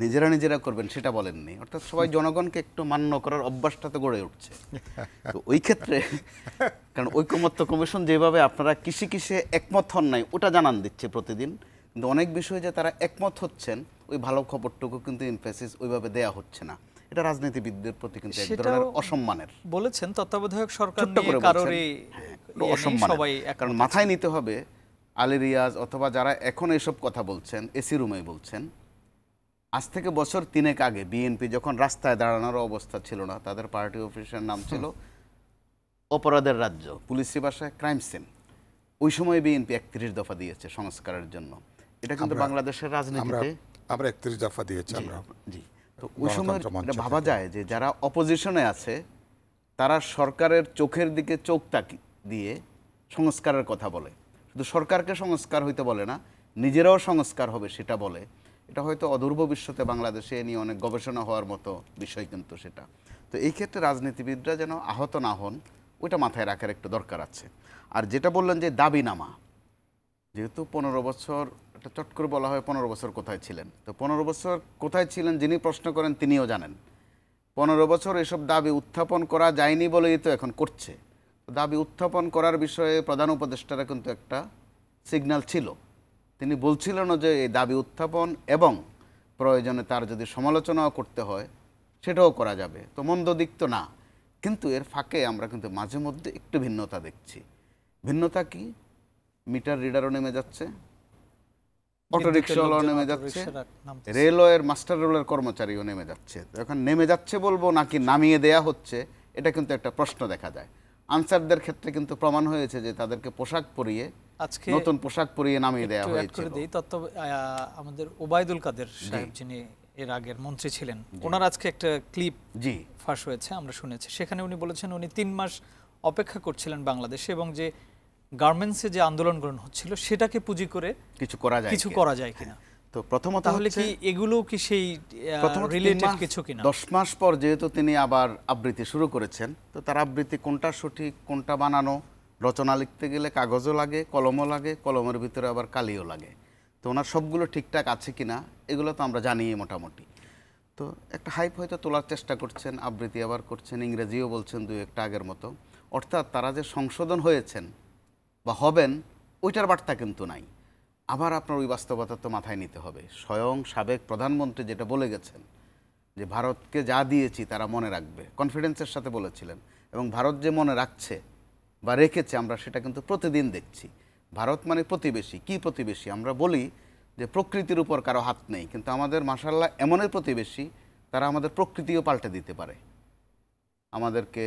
নিজেরা করবেন সেটা বলেননি, অর্থাৎ সবাই জনগণকে একটু মান্য করার অভ্যাসটা তো গড়ে উঠছে। তো ওই ক্ষেত্রে কারণ ঐকমত্য কমিশন যেভাবে আপনারা কিসে একমত হন নাই ওটা জানান দিচ্ছে প্রতিদিন, কিন্তু অনেক বিষয়ে যে তারা একমত হচ্ছেন ওই ভালো খবরটুকু কিন্তু ইমফেসিস ওইভাবে দেয়া হচ্ছে না। এটা রাজনীতিবিদদের প্রতি কিন্তু এক ধরনের অসম্মানের বলেছেন। তত্ত্বাবধায়ক সরকার ছোট্ট করে নিয়ে কারোরই অসম্মান, সবাই কারণ মাথায় নিতে হবে আলী রিয়াজ অথবা যারা এখন এসব কথা বলছেন এসি রুমে বলছেন, আজ থেকে বছর 3 আগে বিএনপি যখন রাস্তায় দাঁড়ানোর অবস্থা ছিল না, তাদের পার্টি অফিসের নাম ছিল অপরাধের রাজ্য, পুলিশি ভাষায় ক্রাইম সিন। ওই সময় বিএনপি 31 দফা দিয়েছে সংস্কারের জন্য। এটা কিন্তু বাংলাদেশের রাজনীতিতে আমরা 31 দফা দিয়েছি আমরা। জি, তো ওই সময় ভাবা যায় যে যারা অপোজিশনে আছে তারা সরকারের চোখের দিকে চোখ দিয়ে সংস্কারের কথা বলে, শুধু সরকারকে সংস্কার হইতে বলে না, নিজেরাও সংস্কার হবে সেটা বলে। এটা হয়তো অদূর ভবিষ্যতে বাংলাদেশে এ নিয়ে অনেক গবেষণা হওয়ার মতো বিষয় কিন্তু সেটা। তো এই ক্ষেত্রে রাজনীতিবিদরা যেন আহত না হন ওইটা মাথায় রাখার একটু দরকার আছে। আর যেটা বললেন যে দাবিনামা, যেহেতু 15 বছর, এটা চট করে বলা হয় 15 বছর কোথায় ছিলেন, তো 15 বছর কোথায় ছিলেন যিনি প্রশ্ন করেন তিনিও জানেন। 15 বছর এসব দাবি উত্থাপন করা যায়নি বলেই তো এখন করছে। দাবি উত্থাপন করার বিষয়ে প্রধান উপদেষ্টারা কিন্তু একটা সিগন্যাল ছিল, তিনি বলছিলেন যে এই দাবি উত্থাপন এবং প্রয়োজনে তার যদি সমালোচনাও করতে হয় সেটাও করা যাবে, তো মন্দ দিক তো না। কিন্তু এর ফাঁকে আমরা কিন্তু মাঝে মধ্যে একটু ভিন্নতা দেখছি। ভিন্নতা কি? মিটার রিডারও নেমে যাচ্ছে, অটোরিক্সাওয়ালাও নেমে যাচ্ছে, রেলওয়ের মাস্টার রোলের কর্মচারীও নেমে যাচ্ছে। এখন নেমে যাচ্ছে বলবো নাকি নামিয়ে দেয়া হচ্ছে, এটা কিন্তু একটা প্রশ্ন দেখা যায়। আনসারদের ক্ষেত্রে কিন্তু প্রমাণ হয়েছে যে তাদেরকে পোশাক পরিয়ে, আজকে নতুন পোশাক পরিয়ে নামিয়ে দেওয়া হয়েছে। আমাদের ওবায়দুল কাদের সাহেব যিনি এর আগের মন্ত্রী ছিলেন, ওনার আজকে একটা ক্লিপ ফাঁস হয়েছে, আমরা শুনেছি। সেখানে উনি বলেছেন উনি 3 মাস অপেক্ষা করছিলেন বাংলাদেশে এবং যে গার্মেন্টসে যে আন্দোলন গ্রহণ হচ্ছিল সেটাকে পুঁজি করে কিছু করা যায় কিনা। তো প্রথমত তাহলে কি এগুলো কি সেই রিলেটেড কিছু কিনা? 10 মাস পর যেহেতু তিনি আবার আবৃত্তি শুরু করেছেন, তো তার আবৃত্তি কোনটা সঠিক কোনটা বানানো, রচনা লিখতে গেলে কাগজও লাগে, কলমও লাগে, কলমের ভিতরে আবার কালিও লাগে। তো ওনার সবগুলো ঠিকঠাক আছে কিনা এগুলো তো আমরা জানি মোটামুটি। তো একটা হাইপ হয়তো তোলার চেষ্টা করছেন, আবৃত্তি আবার করছেন, ইংরেজিও বলছেন 2-1টা আগের মতো। অর্থাৎ তারা যে সংশোধন হয়েছেন বা হবেন ওইটার বার্তা কিন্তু নাই। আবার আপনার ওই বাস্তবতা তো মাথায় নিতে হবে। স্বয়ং সাবেক প্রধানমন্ত্রী যেটা বলে গেছেন যে ভারতকে যা দিয়েছি তারা মনে রাখবে, কনফিডেন্সের সাথে বলেছিলেন, এবং ভারত যে মনে রাখছে বা রেখেছে আমরা সেটা কিন্তু প্রতিদিন দেখছি। ভারত মানে প্রতিবেশী। কি প্রতিবেশী? আমরা বলি যে প্রকৃতির উপর কারো হাত নেই, কিন্তু আমাদের মাশাআল্লাহ এমনই প্রতিবেশী তারা আমাদের প্রকৃতিও পাল্টে দিতে পারে, আমাদেরকে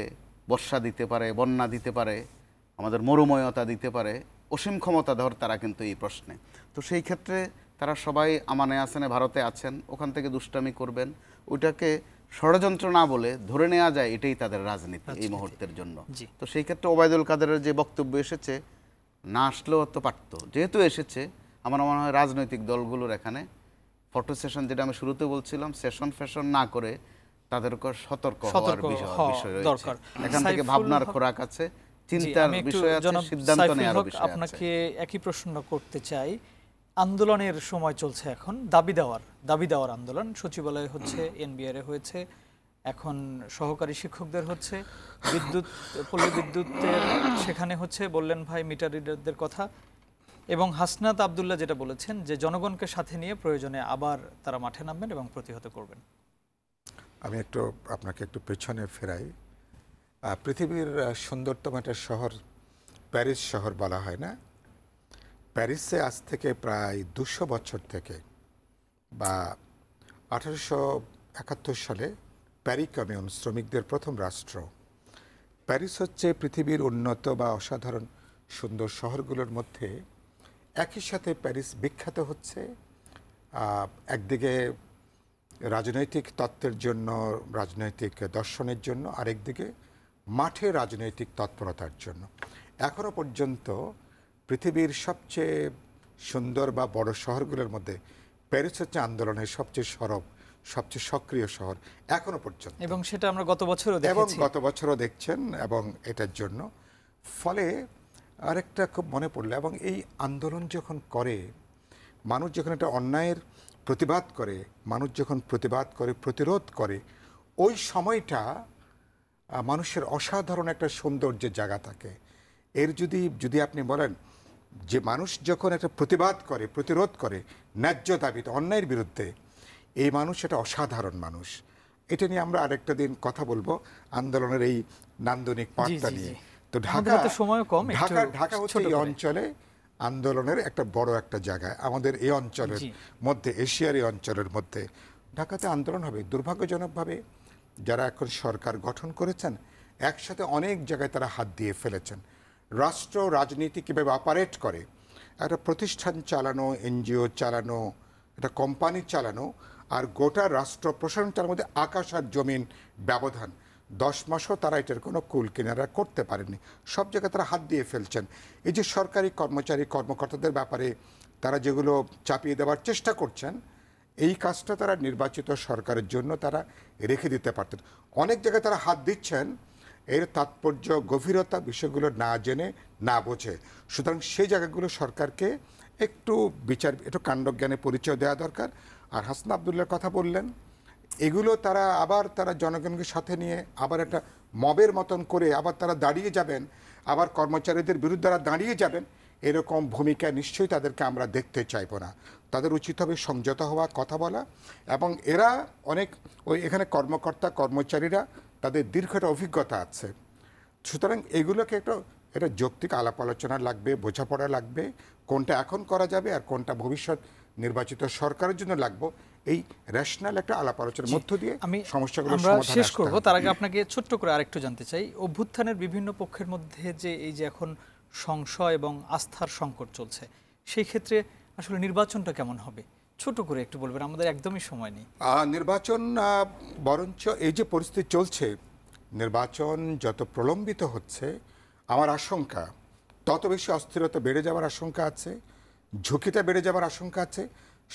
বর্ষা দিতে পারে, বন্যা দিতে পারে, আমাদের মরুময়তা দিতে পারে, অসীম ক্ষমতাধর তারা কিন্তু এই প্রশ্নে। তো সেই ক্ষেত্রে তারা সবাই আমানে আসেনে ভারতে আছেন, ওখান থেকে দুষ্টামি করবেন, ওইটাকে ষড়যন্ত্র না বলে ধরে নেওয়া যায় এটাই তাদের রাজনীতি এই মুহূর্তের জন্য। তো সেই ক্ষেত্রে ওবায়দুল কাদেরের যে বক্তব্য এসেছে, না আসলেও তো পারত, যেহেতু এসেছে আমার মনে হয় রাজনৈতিক দলগুলোর এখানে ফটো সেশন, যেটা আমি শুরুতে বলছিলাম, সেশন ফ্যাশন না করে তাদের উপর সতর্ক হওয়ার বিষয় রয়েছে। এখান থেকে ভাবনার খোরাক আছে, চিন্তার বিষয় আছে, সিদ্ধান্ত নেওয়ার বিষয় আছে। আপনাকে একই প্রশ্ন করতে চাই। আন্দোলনের সময় চলছে এখন, দাবি দেওয়ার আন্দোলন, সচিবালয়ে হচ্ছে, এনবিআরে হয়েছে, এখন সহকারী শিক্ষকদের হচ্ছে, পল্লী বিদ্যুতের সেখানে হচ্ছে, বললেন ভাই মিটার রিডারদের কথা, এবং হাসনাত আব্দুল্লাহ যেটা বলেছেন যে জনগণকে সাথে নিয়ে প্রয়োজনে আবার তারা মাঠে নামবেন এবং প্রতিহত করবেন। আমি আপনাকে একটু পেছনে ফেরাই। পৃথিবীর সুন্দরতম একটা শহর প্যারিস শহর বলা হয় না? প্যারিসে আজ থেকে প্রায় 200 বছর থেকে বা 1871 সালে প্যারি কমিউন শ্রমিকদের প্রথম রাষ্ট্র। প্যারিস হচ্ছে পৃথিবীর উন্নত বা অসাধারণ সুন্দর শহরগুলোর মধ্যে। একই সাথে প্যারিস বিখ্যাত হচ্ছে একদিকে রাজনৈতিক তত্ত্বের জন্য, রাজনৈতিক দর্শনের জন্য, আরেকদিকে মাঠে রাজনৈতিক তৎপরতার জন্য। এখনও পর্যন্ত পৃথিবীর সবচেয়ে সুন্দর বা বড় শহরগুলোর মধ্যে প্যারিস হচ্ছে আন্দোলনের সবচেয়ে সরব, সবচেয়ে সক্রিয় শহর এখনো পর্যন্ত, এবং সেটা আমরা গত বছরও এবং দেখেছি। গত বছরও দেখছেন। এবং এটার জন্য ফলে আরেকটা খুব মনে পড়লো, এবং এই আন্দোলন যখন করে মানুষ, যখন একটা অন্যায়ের প্রতিবাদ করে, মানুষ যখন প্রতিবাদ করে, প্রতিরোধ করে, ওই সময়টা মানুষের অসাধারণ একটা সৌন্দর্যের জায়গা থাকে। এর যদি আপনি বলেন যে মানুষ যখন একটা প্রতিবাদ করে, প্রতিরোধ করে ন্যায্য দাবিতে, অন্যায়ের বিরুদ্ধে, এই মানুষ এটা অসাধারণ মানুষ। এটা নিয়ে আমরা আরেকটা দিন কথা বলবো, আন্দোলনের এই নান্দনিক পাঠটা নিয়ে। তো ঢাকা হচ্ছে এই অঞ্চলে আন্দোলনের একটা বড় একটা জায়গায়, আমাদের এই অঞ্চলের মধ্যে, এশিয়ার এই অঞ্চলের মধ্যে ঢাকাতে আন্দোলন হবে। দুর্ভাগ্যজনকভাবে যারা এখন সরকার গঠন করেছেন, একসাথে অনেক জায়গায় তারা হাত দিয়ে ফেলেছেন। রাষ্ট্র রাজনীতি কীভাবে অপারেট করে, একটা প্রতিষ্ঠান চালানো, এনজিও চালানো, একটা কোম্পানি চালানো, আর গোটা রাষ্ট্র প্রশাসন চালানোর মধ্যে আকাশ আর জমিন ব্যবধান। 10 মাসও তারা এটার কোনো কুল কিনারা করতে পারেননি। সব জায়গায় তারা হাত দিয়ে ফেলছেন। এই যে সরকারি কর্মচারী কর্মকর্তাদের ব্যাপারে তারা যেগুলো চাপিয়ে দেওয়ার চেষ্টা করছেন, এই কাজটা তারা নির্বাচিত সরকারের জন্য তারা রেখে দিতে পারতেন। অনেক জায়গায় তারা হাত দিচ্ছেন, এর তাৎপর্য, গভীরতা বিষয়গুলো না জেনে, না বোঝে। সুতরাং সেই জায়গাগুলো সরকারকে একটু একটু কাণ্ডজ্ঞানে পরিচয় দেওয়া দরকার। আর হাসান আবদুল্লাহর কথা বললেন, এগুলো তারা জনগণকে সাথে নিয়ে আবার একটা মবের মতন করে আবার তারা দাঁড়িয়ে যাবেন, আবার কর্মচারীদের বিরুদ্ধে তারা দাঁড়িয়ে যাবেন, এরকম ভূমিকা নিশ্চয়ই তাদেরকে আমরা দেখতে চাইব না। তাদের উচিত হবে সংযত হওয়া, কথা বলা। এবং এরা অনেক এখানে কর্মচারীরা তাদের দীর্ঘ একটা অভিজ্ঞতা আছে। সুতরাং এগুলোকে এটা যৌক্তিক আলাপ আলোচনা লাগবে, বোঝাপড়া লাগবে, কোনটা এখন করা যাবে আর কোনটা ভবিষ্যৎ নির্বাচিত সরকারের জন্য লাগবে। এই রেশনাল একটা আলাপ আলোচনার মধ্য দিয়ে সমস্যাগুলো সমাধান শেষ করব। তার আগে আপনাকে ছোট্ট করে আরেকটু জানতে চাই, অভ্যুত্থানের বিভিন্ন পক্ষের মধ্যে যে এই যে এখন সংশয় এবং আস্থার সংকট চলছে, সেই ক্ষেত্রে আসলে নির্বাচনটা কেমন হবে ছোট করে একটু বলবেন, আমাদের একদমই সময় নেই। নির্বাচন বরঞ্চ এই যে পরিস্থিতি চলছে, নির্বাচন যত প্রলম্বিত হচ্ছে, আমার আশঙ্কা তত বেশি অস্থিরতা বেড়ে যাওয়ার আশঙ্কা আছে, ঝুঁকিটা বেড়ে যাওয়ার আশঙ্কা আছে।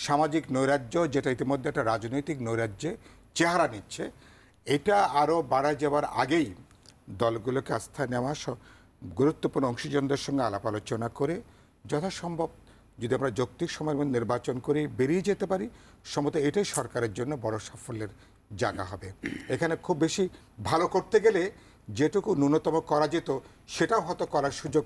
সামাজিক নৈরাজ্য, যেটা ইতিমধ্যে একটা রাজনৈতিক নৈরাজ্যে চেহারা নিচ্ছে, এটা আরও বাড়া যাওয়ার আগেই দলগুলোকে আস্থায় নেওয়া, গুরুত্বপূর্ণ অংশীজনদের সঙ্গে আলাপ আলোচনা করে যথাসম্ভব যদি আমরা যৌক্তিক সময়ের মধ্যে নির্বাচন করে বেরিয়ে যেতে পারি, সম্ভবত এটাই সরকারের জন্য বড় সাফল্যের জায়গা হবে। এখানে খুব বেশি ভালো করতে গেলে যেটুকু ন্যূনতম করা যেত, সেটাও হয়তো করার সুযোগ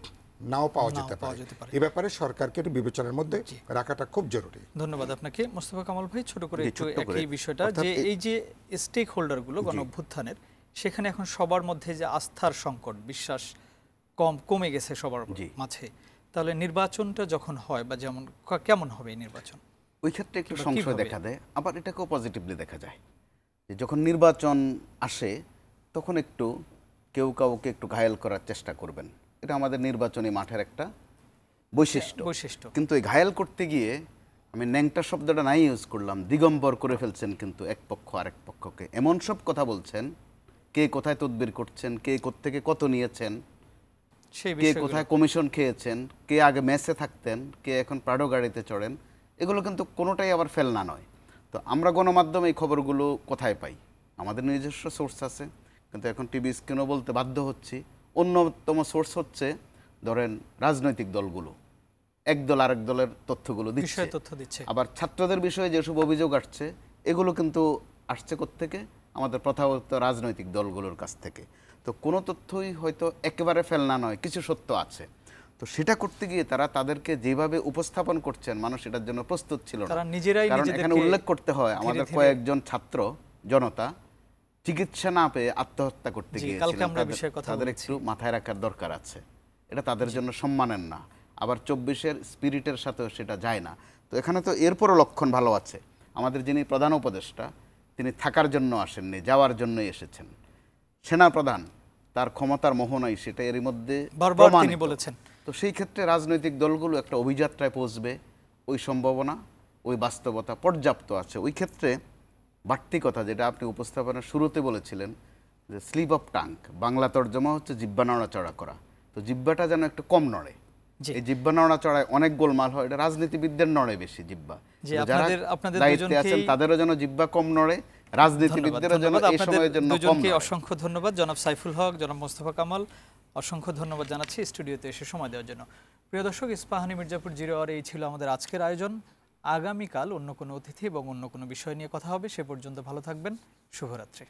নাও পাওয়া যেতে পারে। এই ব্যাপারে সরকারকে একটু বিবেচনার মধ্যে রাখাটা খুব জরুরি। ধন্যবাদ আপনাকে। মোস্তফা কামাল ভাই, ছোট করে একটু একই বিষয়টা, যে এই যে স্টেক হোল্ডারগুলো গণ অভ্যুত্থানের, সেখানে এখন সবার মধ্যে যে আস্থার সংকট, বিশ্বাস কমে গেছে সবার মাঝে, তাহলে নির্বাচনটা যখন হয় বা যেমন কেমন হবে এই নির্বাচন, ওই ক্ষেত্রে একটু সংশয় দেখা দেয়। আবার এটাকেও পজিটিভলি দেখা যায় যে যখন নির্বাচন আসে তখন একটু কেউ কাউকে একটু ঘায়েল করার চেষ্টা করবেন। এটা আমাদের নির্বাচনী মাঠের একটা বৈশিষ্ট্য। কিন্তু এই ঘায়েল করতে গিয়ে আমি ন্যাংটা শব্দটা নাই ইউজ করলাম, দিগম্বর করে ফেলছেন কিন্তু এক পক্ষ আরেক পক্ষকে। এমন সব কথা বলছেন, কে কোথায় তদবির করছেন, কে কোত্থেকে কত নিয়েছেন, কে কোথায় কমিশন খেয়েছেন, কে আগে মেসে থাকতেন, কে এখন প্রাডো গাড়িতে চড়েন, এগুলো কিন্তু কোনোটাই আবার ফেলনা নয়। তো আমরা গণমাধ্যমে এই খবরগুলো কোথায় পাই? আমাদের নিজস্ব সোর্স আছে, কিন্তু এখন টিভি স্ক্রিনও বলতে বাধ্য হচ্ছি। অন্যতম সোর্স হচ্ছে ধরেন রাজনৈতিক দলগুলো, এক দল আরেক দলের তথ্যগুলো দিচ্ছে। আবার ছাত্রদের বিষয়ে যেসব অভিযোগ আসছে, এগুলো কিন্তু আসছে কোত্থেকে? আমাদের প্রথাগত রাজনৈতিক দলগুলোর কাছ থেকে। তো কোনো তথ্যই হয়তো একেবারে ফেলনা নয়, কিছু সত্য আছে। তো সেটা করতে গিয়ে তারা তাদেরকে যেভাবে উপস্থাপন করছেন, মানুষ এটার জন্য প্রস্তুত ছিল না। কারণ এখানে উল্লেখ করতে হয়, আমাদের কয়েকজন ছাত্র জনতা চিকিৎসা না পেয়ে আত্মহত্যা করতে গিয়েছিলেন। তাদের একটু মাথায় রাখার দরকার আছে, এটা তাদের জন্য সম্মানের না। আবার 24-এর স্পিরিটের সাথেও সেটা যায় না। তো এখানে তো এরপরও লক্ষণ ভালো আছে। আমাদের যিনি প্রধান উপদেষ্টা, তিনি থাকার জন্য আসেননি, যাওয়ার জন্যই এসেছেন। সেনাপ্রধান, তার ক্ষমতার মোহ নাই, সেটা এরই মধ্যে বারবার তিনি বলেছেন। তো সেই ক্ষেত্রে রাজনৈতিক দলগুলো একটা অভিযাত্রায় পৌঁছবে, ওই সম্ভাবনা, ওই বাস্তবতা পর্যাপ্ত আছে। ওই ক্ষেত্রে বাড়তি কথা যেটা আপনি উপস্থাপনার শুরুতে বলেছিলেন, যে স্লিপ অফ টাং, বাংলা তর্জমা হচ্ছে জিহ্বা নড়াচড়া করা। তো জিহ্বাটা যেন একটু কম নড়ে, জি। এই জিব্বা নড়াচড়ায় অনেক গোলমাল হয়, এটা রাজনীতিবিদদের নড়ে বেশি জিব্বা। জি, তো যারা আপনাদের দায়িত্বে আছেন দুজনকেই তাদেরও যেন জিব্বা কম নড়ে, রাজনীতিবিদদেরও যেন এই সময়ের জন্য কম দুজনকে নড়ে। অসংখ্য ধন্যবাদ। জনাব সাইফুল হক, জনাব মোস্তফা কামাল, অসংখ্য ধন্যবাদ জানাচ্ছি স্টুডিওতে এসে সময় দেওয়ার জন্য। প্রিয় দর্শক, ইস্পাহানি মির্জাপুর 0 আওয়ার এই ছিল আমাদের আজকের আয়োজন। আগামীকাল অন্য কোনো অতিথি এবং অন্য কোনো বিষয় নিয়ে কথা হবে। সে পর্যন্ত ভালো থাকবেন। শুভরাত্রি।